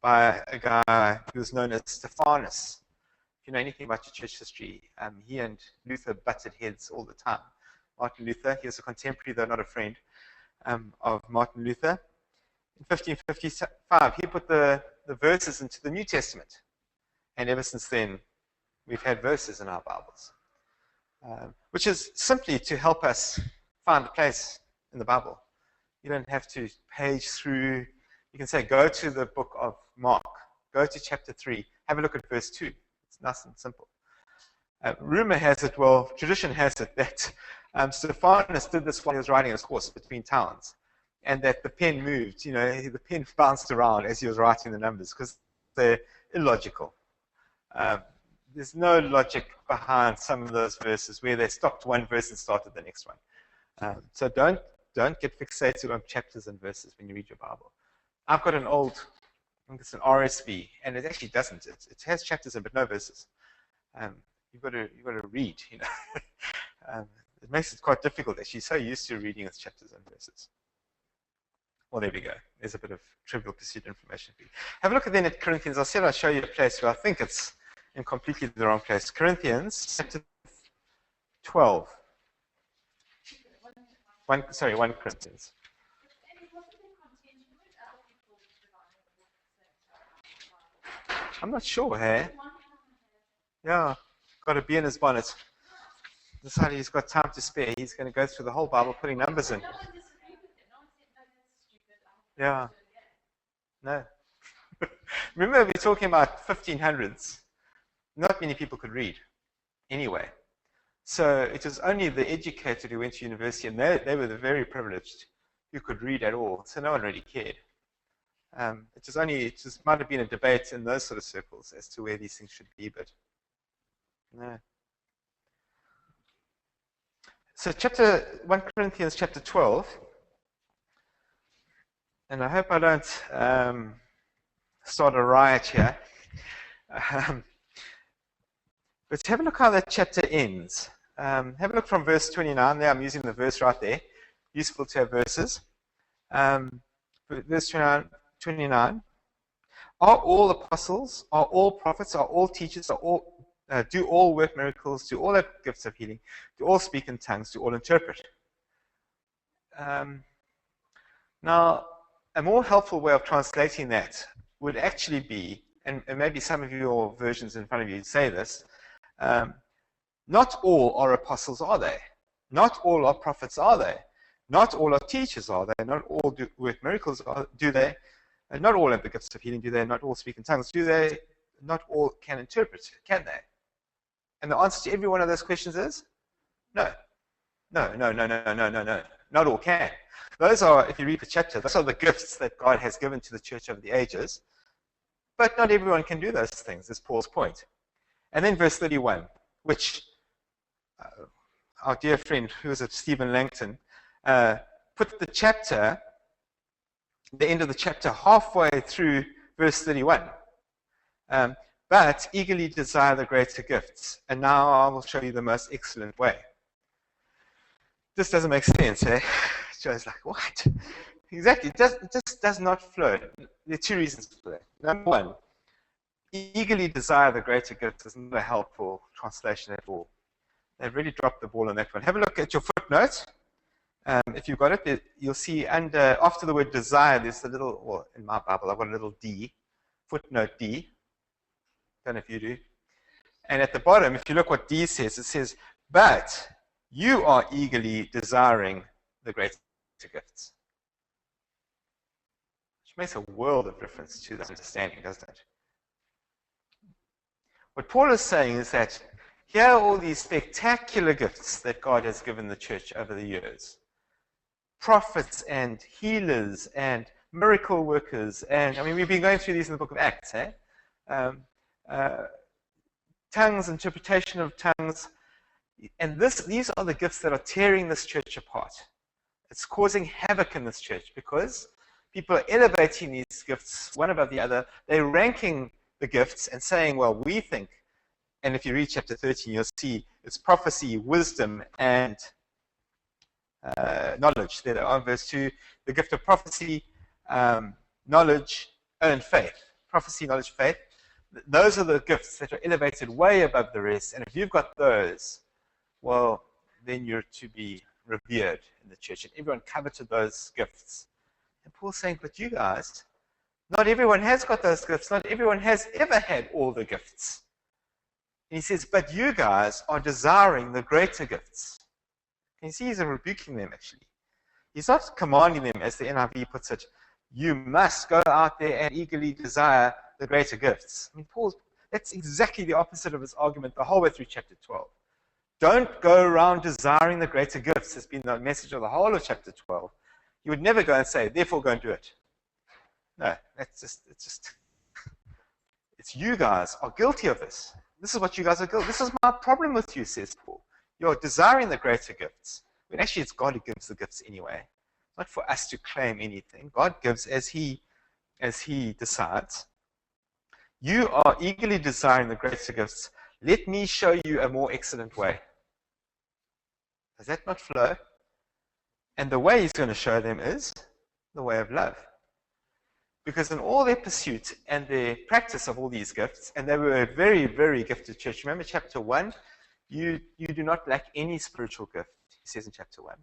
by a guy who was known as Stephanus. If you know anything about your church history, he and Luther butted heads all the time. Martin Luther, he was a contemporary, though not a friend, of Martin Luther. In 1555, he put the verses into the New Testament. And ever since then, we've had verses in our Bibles, which is simply to help us find a place in the Bible. You don't have to page through. You can say, go to the book of Mark, go to chapter 3, have a look at verse 2. It's nice and simple. Rumor has it, well, tradition has it, that Stephanus did this while he was riding his horse between towns, and that the pen moved, the pen bounced around as he was writing the numbers, because they're illogical. There's no logic behind some of those verses where they stopped one verse and started the next one. So don't get fixated on chapters and verses when you read your Bible. I've got an old, I think it's an RSV, and it actually doesn't. It has chapters in, but no verses. You've got to read. It makes it quite difficult. Actually, so used to reading with chapters and verses. Well, there we go. There's a bit of trivial pursuit information for you. Have a look then at Corinthians. I said I'll show you a place where I think it's in completely the wrong place. Corinthians chapter 12. 1 Corinthians. I'm not sure, hey? Yeah, got a bee in his bonnet. Decided he's got time to spare. He's going to go through the whole Bible putting numbers in. Yeah. No. Remember, we're talking about 1500s. Not many people could read anyway. So it was only the educated who went to university, and they were the very privileged who could read at all. So no one really cared. It just might have been a debate in those sort of circles as to where these things should be, but no. So 1 Corinthians chapter 12, and I hope I don't start a riot here. But have a look how that chapter ends. Have a look from verse 29 there. I'm using the verse right there. Useful to have verses. Verse 29. Are all apostles, are all prophets, are all teachers, do all work miracles, do all have gifts of healing, do all speak in tongues, do all interpret? Now, a more helpful way of translating that would actually be, and maybe some of your versions in front of you say this, not all are apostles, are they? Not all are prophets, are they? Not all are teachers, are they? Not all do work miracles, do they? And not all have the gifts of healing, do they? Not all speak in tongues, do they? Not all can interpret, can they? And the answer to every one of those questions is no. No. Not all can. Those are, if you read the chapter, those are the gifts that God has given to the church over the ages. But not everyone can do those things, is Paul's point. And then verse 31, which our dear friend, who was it, Stephen Langton, put the end of the chapter halfway through verse 31. But eagerly desire the greater gifts. And now I will show you the most excellent way. This doesn't make sense, eh? Joe's like, what? Exactly. It just does not flow. There are two reasons for that. Number one, eagerly desire the greater gifts is not a helpful translation at all. They've really dropped the ball on that one. Have a look at your footnote. If you've got it, you'll see after the word desire, there's a little, well, in my Bible, I've got a little D, footnote D. Don't know if you do. And at the bottom, if you look what D says, it says, but you are eagerly desiring the greater gifts. Which makes a world of difference to the understanding, doesn't it? What Paul is saying is that here are all these spectacular gifts that God has given the church over the years. Prophets and healers and miracle workers. And, I mean, we've been going through these in the book of Acts, eh? Tongues, interpretation of tongues. And these are the gifts that are tearing this church apart. It's causing havoc in this church because people are elevating these gifts one above the other. They're ranking the gifts and saying, well, we think, and if you read chapter 13, you'll see it's prophecy, wisdom, and knowledge. There they are in verse 2. The gift of prophecy, knowledge, and faith. Prophecy, knowledge, faith. Those are the gifts that are elevated way above the rest. And if you've got those, well, then you're to be revered in the church. And everyone coveted those gifts. And Paul's saying, but you guys, not everyone has got those gifts. Not everyone has ever had all the gifts. And he says, but you guys are desiring the greater gifts. And you see, he's rebuking them, actually. He's not commanding them, as the NIV puts it, you must go out there and eagerly desire the greater gifts. I mean, that's exactly the opposite of his argument the whole way through chapter 12. Don't go around desiring the greater gifts has been the message of the whole of chapter 12. He would never go and say, therefore go and do it. No, it's you guys are guilty of this. This is what you guys are guilty. This is my problem with you, says Paul. You're desiring the greater gifts. When actually it's God who gives the gifts anyway. It's not for us to claim anything. God gives as he decides. You are eagerly desiring the greater gifts. Let me show you a more excellent way. Does that not flow? And the way he's going to show them is the way of love. Because in all their pursuit and their practice of all these gifts, and they were a very, very gifted church. Remember chapter 1? You do not lack any spiritual gift, he says in chapter 1.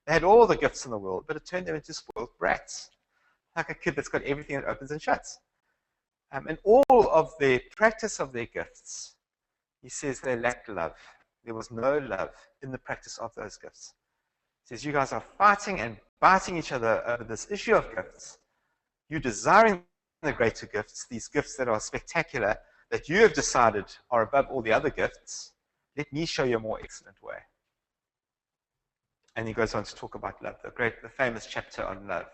They had all the gifts in the world, but it turned them into spoiled brats. Like a kid that's got everything that opens and shuts. And all of the practice of their gifts, he says they lacked love. There was no love in the practice of those gifts. He says you guys are fighting and biting each other over this issue of gifts. You're desiring the greater gifts, these gifts that are spectacular, that you have decided are above all the other gifts. Let me show you a more excellent way. And he goes on to talk about love, the famous chapter on love.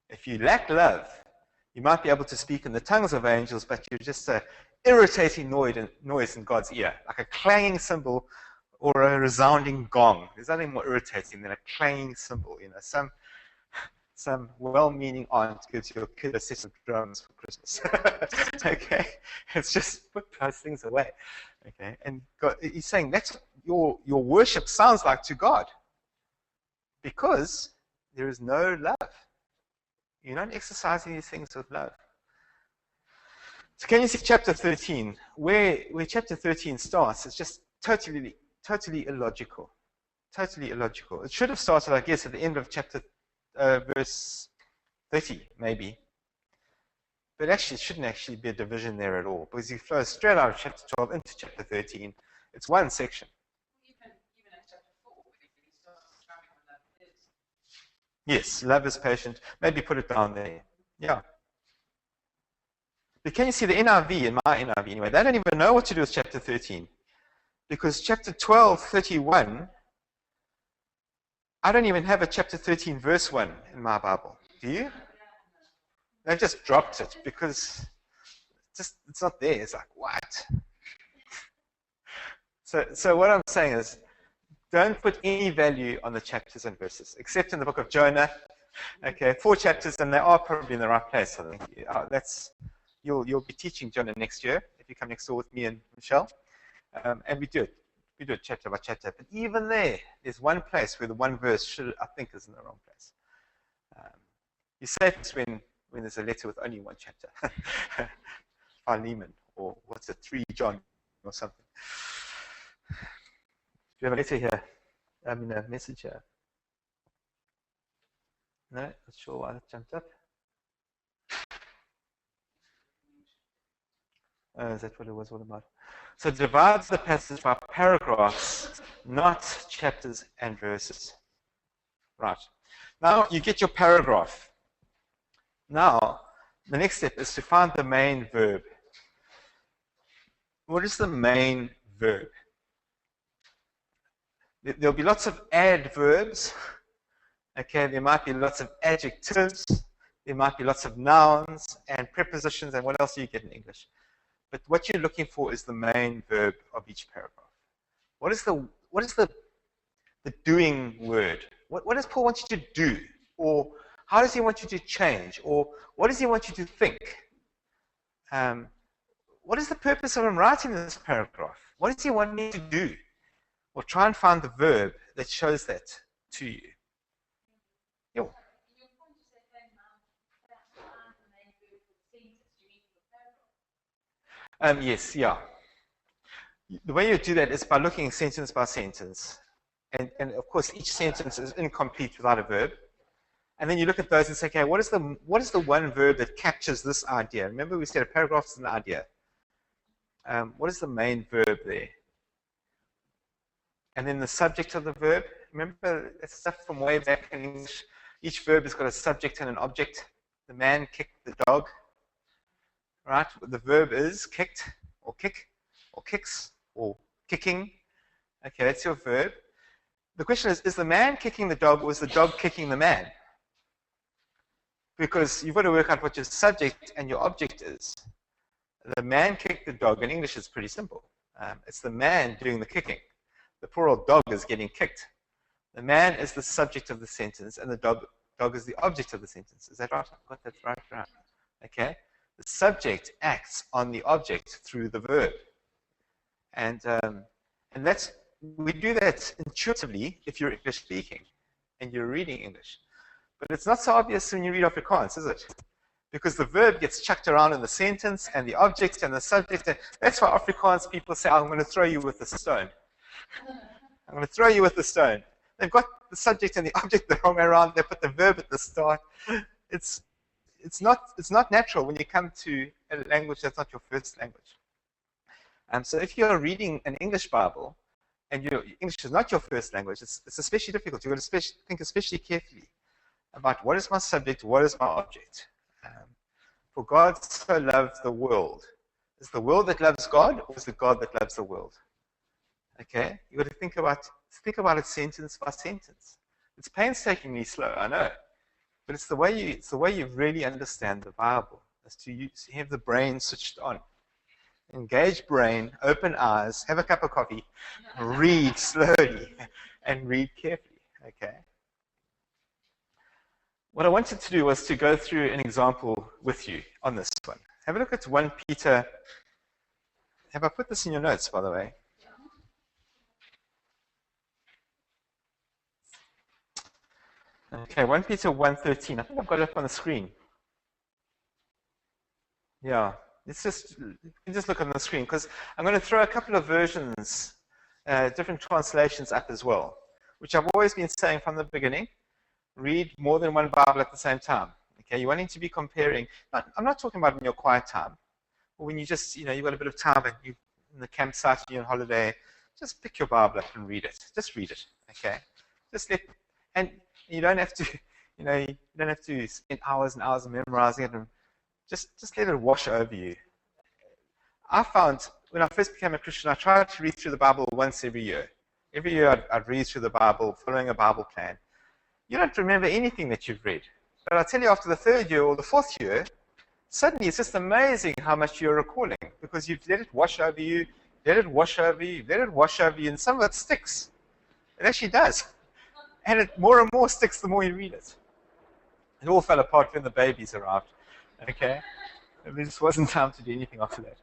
If you lack love, you might be able to speak in the tongues of angels, but you're just an irritating noise in God's ear, like a clanging cymbal or a resounding gong. There's nothing more irritating than a clanging cymbal. Some well-meaning aunt gives your kid a set of drums for Christmas. Okay, it's just put those things away. Okay, and God, he's saying that's what your worship sounds like to God, because there is no love. You're not exercising these things with love. So can you see chapter 13? Where chapter 13 starts, it's just totally illogical. Totally illogical. It should have started, I guess, at the end of chapter verse 30, maybe. But actually, it shouldn't actually be a division there at all, because you flow straight out of chapter 12 into chapter 13. It's one section. Even in chapter 4, when he starts describing what love is. Yes, love is patient. Maybe put it down there. Yeah. But can you see the NIV, in my NIV anyway, they don't even know what to do with chapter 13. Because chapter 12:31, I don't even have a chapter 13 verse 1 in my Bible. Do you? They've just dropped it because it's not there. It's like, what? So what I'm saying is, don't put any value on the chapters and verses, except in the book of Jonah. Okay, 4 chapters, and they are probably in the right place. I think you'll be teaching Jonah next year if you come next door with me and Michelle, and we do it chapter by chapter. But even there's one place where the one verse I think is in the wrong place. You say this when there's a letter with only one chapter, Philemon, or what's it, 3 John or something. Do you have a letter here? I mean, a message here. No, not sure why that jumped up. Oh, is that what it was all about? So it divides the passage by paragraphs, not chapters and verses. Right. Now you get your paragraph. Now, the next step is to find the main verb. What is the main verb? There'll be lots of adverbs. Okay, there might be lots of adjectives. There might be lots of nouns and prepositions, and what else do you get in English? But what you're looking for is the main verb of each paragraph. What is the doing word? What does Paul want you to do? Or how does he want you to change? Or what does he want you to think? What is the purpose of him writing this paragraph? What does he want me to do? Well, try and find the verb that shows that to you. Yo. Yes, yeah. The way you do that is by looking sentence by sentence. And of course, each sentence is incomplete without a verb. And then you look at those and say, okay, what is the one verb that captures this idea? Remember we said a paragraph is an idea. What is the main verb there? And then the subject of the verb. Remember that stuff from way back in English. Each verb has got a subject and an object. The man kicked the dog. Right? The verb is kicked, or kick, or kicks, or kicking. Okay, that's your verb. The question is the man kicking the dog, or is the dog kicking the man? Because you've got to work out what your subject and your object is. The man kicked the dog. In English, it's pretty simple. It's the man doing the kicking. The poor old dog is getting kicked. The man is the subject of the sentence, and the dog is the object of the sentence. Is that right? I've got that right? Right. Okay. The subject acts on the object through the verb. And we do that intuitively if you're English speaking and you're reading English. But it's not so obvious when you read Afrikaans, is it? because the verb gets chucked around in the sentence and the object and the subject. And that's why Afrikaans people say, I'm going to throw you with a stone. I'm going to throw you with a stone. They've got the subject and the object the wrong way around. They put the verb at the start. It's not natural when you come to a language that's not your first language. So if you're reading an English Bible and English is not your first language, it's especially difficult. You've got to think especially carefully about what is my subject, what is my object. For God so loved the world. Is the world that loves God, or is it God that loves the world? Okay, you've got to think about it sentence by sentence. It's painstakingly slow, I know, but it's the way you really understand the Bible, is to have the brain switched on. Engaged brain, open eyes, have a cup of coffee, read slowly, and read carefully. Okay. What I wanted to do was to go through an example with you on this one. Have a look at 1 Peter. Have I put this in your notes, by the way? Okay, 1 Peter 1:13. I think I've got it up on the screen. Yeah, you can just look on the screen, because I'm going to throw a couple of versions, different translations up as well, which I've always been saying from the beginning. Read more than one Bible at the same time. Okay, you're wanting to be comparing. I'm not talking about in your quiet time, or when you just, you've got a bit of time and you're in the campsite and you're on holiday. Just pick your Bible up and read it. Just read it. Okay, and you don't have to, you don't have to spend hours and hours memorizing it, and just let it wash over you. I found when I first became a Christian, I tried to read through the Bible once every year. Every year I'd read through the Bible, following a Bible plan. You don't remember anything that you've read. But I'll tell you, after the 3rd year or the 4th year, suddenly it's just amazing how much you're recalling, because you've let it wash over you, let it wash over you, let it wash over you, and some of it sticks. It actually does. And it more and more sticks the more you read it. It all fell apart when the babies arrived. Okay? And there just wasn't time to do anything after that.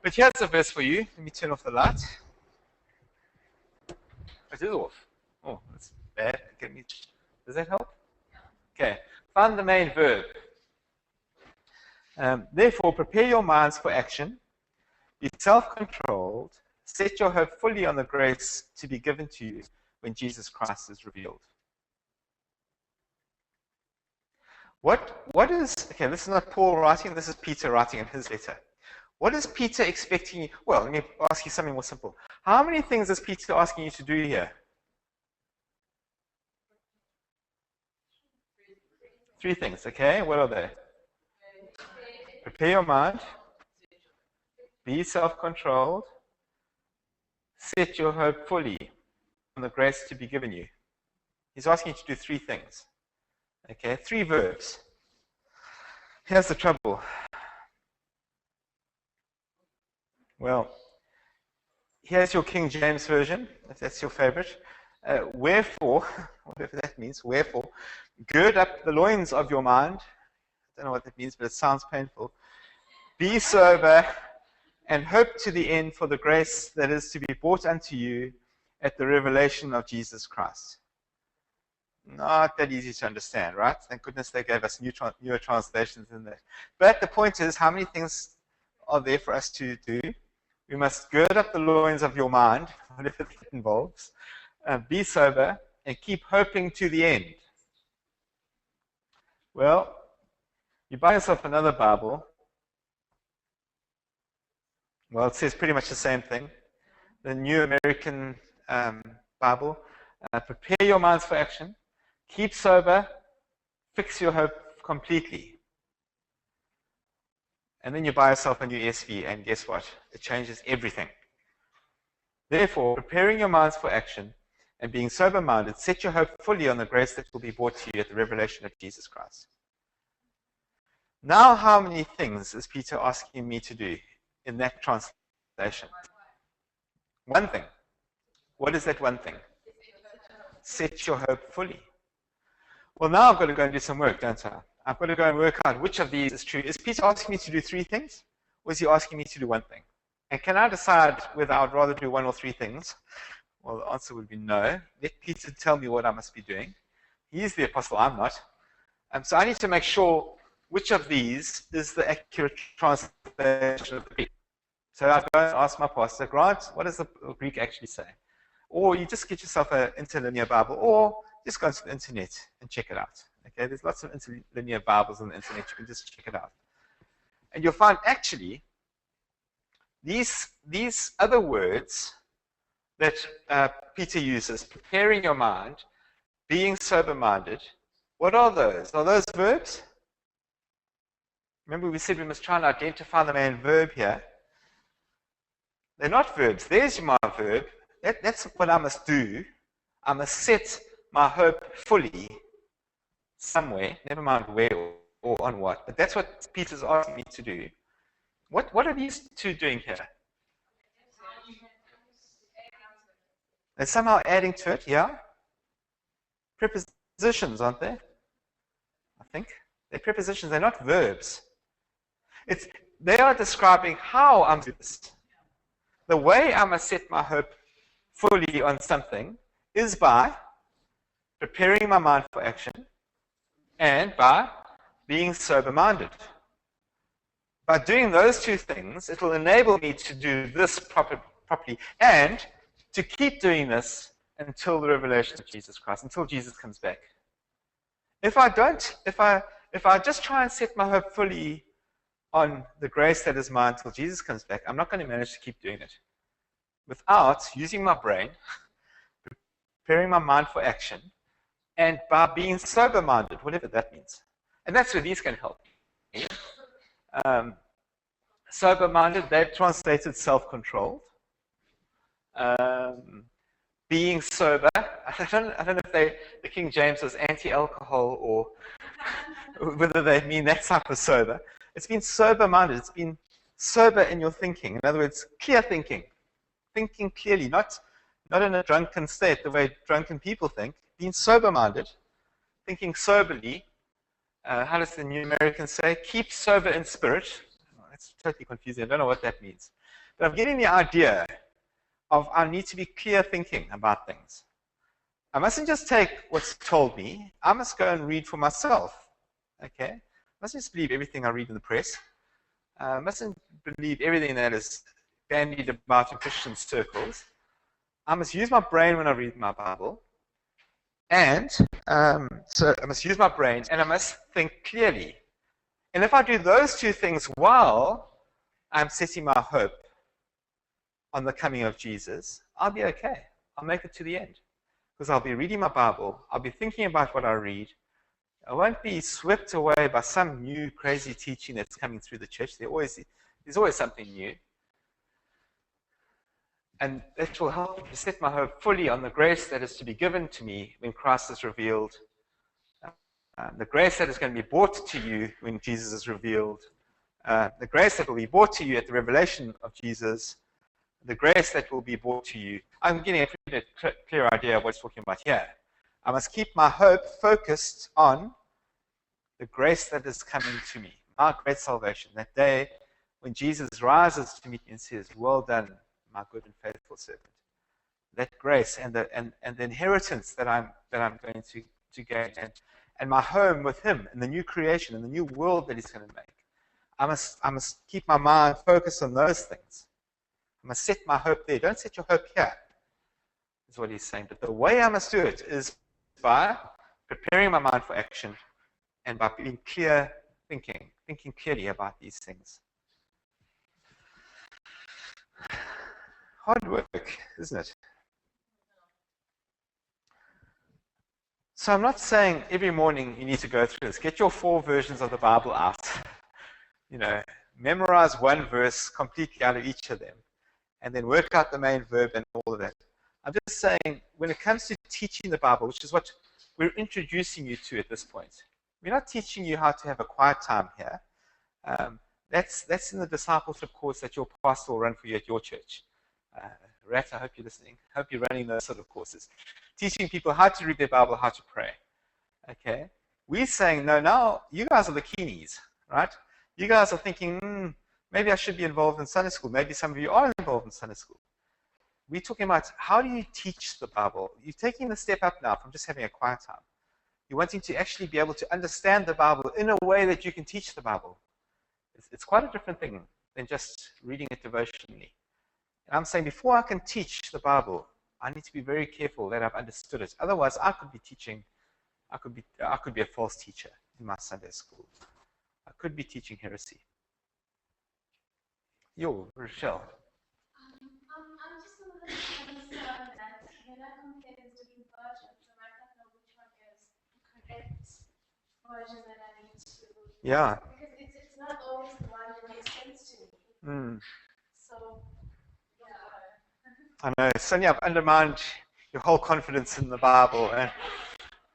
But here's a verse for you. Let me turn off the light. It is off. Oh, that's bad. Does that help? Okay. Find the main verb. Therefore, prepare your minds for action. Be self-controlled. Set your hope fully on the grace to be given to you when Jesus Christ is revealed. What is, okay, this is not Paul writing, this is Peter writing in his letter. What is Peter expecting you? Well, let me ask you something more simple. How many things is Peter asking you to do here? 3 things, okay? What are they? Prepare your mind. Be self-controlled. Set your hope fully on the grace to be given you. He's asking you to do 3 things. Okay, 3 verbs. Here's the trouble. Well, here's your King James Version, if that's your favorite. Wherefore, whatever that means, wherefore, gird up the loins of your mind. I don't know what that means, but it sounds painful. Be sober and hope to the end for the grace that is to be brought unto you at the revelation of Jesus Christ. Not that easy to understand, right? Thank goodness they gave us newer translations in there. But the point is, how many things are there for us to do? We must gird up the loins of your mind, whatever that involves. Be sober and keep hoping to the end. Well, you buy yourself another Bible. Well, it says pretty much the same thing. The New American Bible. Prepare your minds for action. Keep sober. Fix your hope completely. And then you buy yourself a new ESV, and guess what? It changes everything. Therefore, preparing your minds for action and being sober-minded, set your hope fully on the grace that will be brought to you at the revelation of Jesus Christ. Now, how many things is Peter asking me to do in that translation? 1 thing. What is that 1 thing? Set your hope fully. Well, now I've got to go and do some work, don't I? I've got to go and work out which of these is true. Is Peter asking me to do 3 things? Or is he asking me to do 1 thing? And can I decide whether I'd rather do 1 or 3 things? Well, the answer would be no. Let Peter tell me what I must be doing. He is the apostle, I'm not. So I need to make sure which of these is the accurate translation of the Greek. So I go and ask my pastor, Grant, what does the Greek actually say? Or you just get yourself an interlinear Bible, or just go to the internet and check it out. Okay, there's lots of interlinear Bibles on the internet. You can just check it out. And you'll find actually these other words that Peter uses, preparing your mind, being sober-minded, what are those? Are those verbs? Remember we said we must try and identify the main verb here. They're not verbs. There's my verb. That's what I must do. I must set my hope fully somewhere, never mind where or on what, but that's what Peter's asking me to do. What are these two doing here? They're somehow adding to it, yeah? Prepositions, aren't they? I think. They're prepositions, they're not verbs. They are describing how I'm doing this. The way I must set my hope fully on something is by preparing my mind for action and by being sober-minded. By doing those two things, it will enable me to do this properly and to keep doing this until the revelation of Jesus Christ, until Jesus comes back. If I just try and set my hope fully on the grace that is mine until Jesus comes back, I'm not going to manage to keep doing it. Without using my brain, preparing my mind for action, and by being sober-minded, whatever that means. And that's where these can help me. Sober-minded, they've translated self-controlled. Being sober, I don't know if the King James was anti-alcohol or whether they mean that type of sober. It's been sober-minded. It's been sober in your thinking. In other words, clear thinking. Thinking clearly, not in a drunken state, the way drunken people think. Being sober-minded, thinking soberly. How does the New American say? Keep sober in spirit. Oh, that's totally confusing. I don't know what that means. But I'm getting the idea of I need to be clear thinking about things. I mustn't just take what's told me. I must go and read for myself. Okay? I mustn't just believe everything I read in the press. I mustn't believe everything that is bandied about in Christian circles. I must use my brain when I read my Bible. And so I must use my brain and I must think clearly. And if I do those two things while I'm setting my hope on the coming of Jesus, I'll be okay. I'll make it to the end. Because I'll be reading my Bible. I'll be thinking about what I read. I won't be swept away by some new crazy teaching that's coming through the church. There's always something new. And that will help me to set my hope fully on the grace that is to be given to me when Christ is revealed. The grace that is going to be brought to you when Jesus is revealed. The grace that will be brought to you at the revelation of Jesus. The grace that will be brought to you. I'm getting a pretty clear idea of what he's talking about here. I must keep my hope focused on the grace that is coming to me. My great salvation. That day when Jesus rises to meet me and says, well done, my good and faithful servant. That grace and the inheritance that I'm going to gain and my home with him in the new creation and the new world that he's going to make. I must keep my mind focused on those things. I must set my hope there. Don't set your hope here, is what he's saying. But the way I must do it is by preparing my mind for action and by being clear thinking clearly about these things. Hard work, isn't it? So I'm not saying every morning you need to go through this. Get your 4 versions of the Bible out. Memorize one verse completely out of each of them. And then work out the main verb and all of that. I'm just saying, when it comes to teaching the Bible, which is what we're introducing you to at this point, we're not teaching you how to have a quiet time here. That's in the discipleship course that your pastor will run for you at your church. Rat, I hope you're listening. I hope you're running those sort of courses. Teaching people how to read their Bible, how to pray. Okay? We're saying, no, now you guys are the keenies, right? You guys are thinking, maybe I should be involved in Sunday school. Maybe some of you are involved in Sunday school. We're talking about how do you teach the Bible? You're taking the step up now from just having a quiet time. You're wanting to actually be able to understand the Bible in a way that you can teach the Bible. It's quite a different thing than just reading it devotionally. And I'm saying before I can teach the Bible, I need to be very careful that I've understood it. Otherwise, I could be a false teacher in my Sunday school. I could be teaching heresy. Yo, Rochelle. I'm just a little concerned that when I compare these different versions, I might not know which one is the correct version that I need to. Yeah. Because it's not always the one that makes sense to me. So, yeah. I know. Sonia, I've undermined your whole confidence in the Bible. And,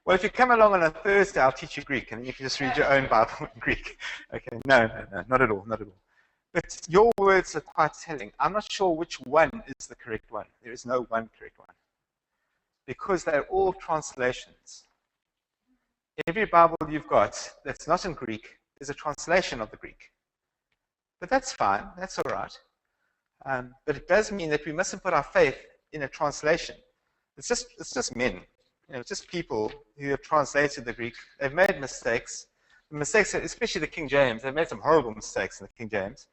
well, if you come along on a Thursday, I'll teach you Greek, and you can just read your own Bible in Greek. Okay, no, not at all, not at all. But your words are quite telling. I'm not sure which one is the correct one. There is no one correct one. Because they're all translations. Every Bible you've got that's not in Greek is a translation of the Greek. But that's fine, that's all right. But it does mean that we mustn't put our faith in a translation. It's just men. It's just people who have translated the Greek. They've made mistakes. The mistakes, especially the King James, they've made some horrible mistakes in the King James.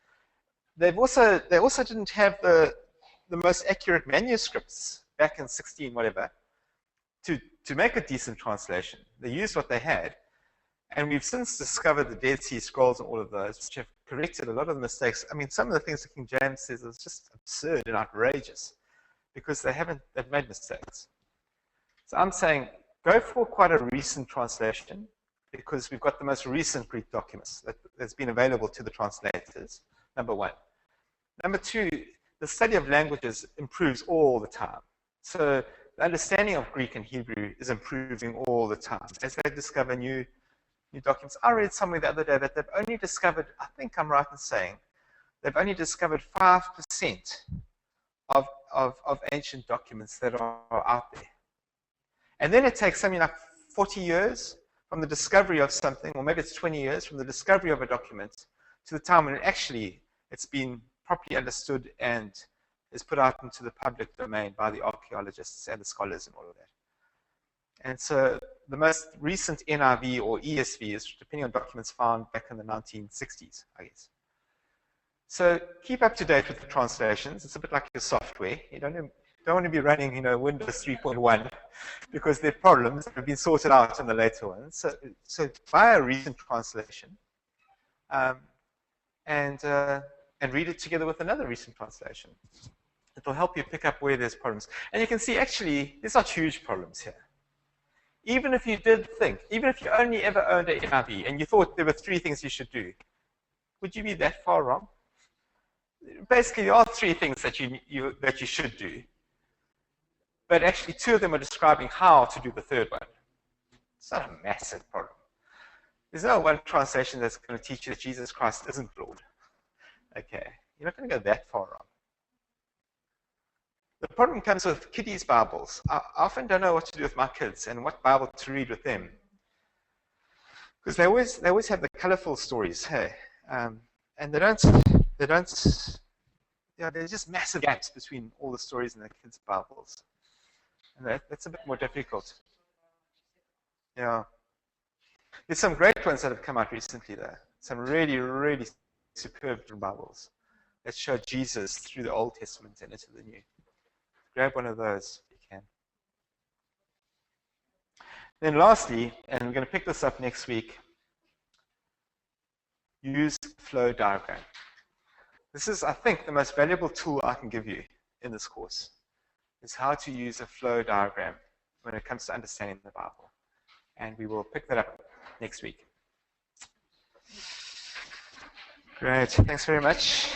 They also didn't have the most accurate manuscripts back in 16 whatever to make a decent translation. They used what they had, and we've since discovered the Dead Sea Scrolls and all of those, which have corrected a lot of the mistakes. I mean, some of the things the King James says is just absurd and outrageous because they've made mistakes. So I'm saying go for quite a recent translation because we've got the most recent Greek documents that's been available to the translators, number one. Number two, the study of languages improves all the time. So the understanding of Greek and Hebrew is improving all the time. As they discover new documents. I read somewhere the other day that they've only discovered, I think I'm right in saying, they've only discovered 5% of ancient documents that are out there. And then it takes something like 40 years from the discovery of something, or maybe it's 20 years from the discovery of a document to the time when it's been properly understood and is put out into the public domain by the archaeologists and the scholars and all of that. And so the most recent NIV or ESV is depending on documents found back in the 1960s, I guess. So keep up to date with the translations. It's a bit like your software. You don't want to be running, Windows 3.1 because there are problems that have been sorted out in the later ones. So buy a recent translation and read it together with another recent translation. It'll help you pick up where there's problems. And you can see, actually, there's not huge problems here. Even if you only ever owned an NIV and you thought there were 3 things you should do, would you be that far wrong? Basically, there are 3 things that you should do. But actually, 2 of them are describing how to do the 3rd one. It's not a massive problem. There's no one translation that's going to teach you that Jesus Christ isn't Lord. Okay, you're not going to go that far wrong. The problem comes with kiddies' Bibles. I often don't know what to do with my kids and what Bible to read with them. Because they always have the colorful stories, hey? And there's just massive gaps between all the stories in the kids' Bibles. And that's a bit more difficult. Yeah. There's some great ones that have come out recently, though. Some really, really superb Bibles that show Jesus through the Old Testament and into the New. Grab one of those if you can. Then lastly, and we're going to pick this up next week, use flow diagram. This is, I think, the most valuable tool I can give you in this course, is how to use a flow diagram when it comes to understanding the Bible. And we will pick that up next week. Great. Thanks very much.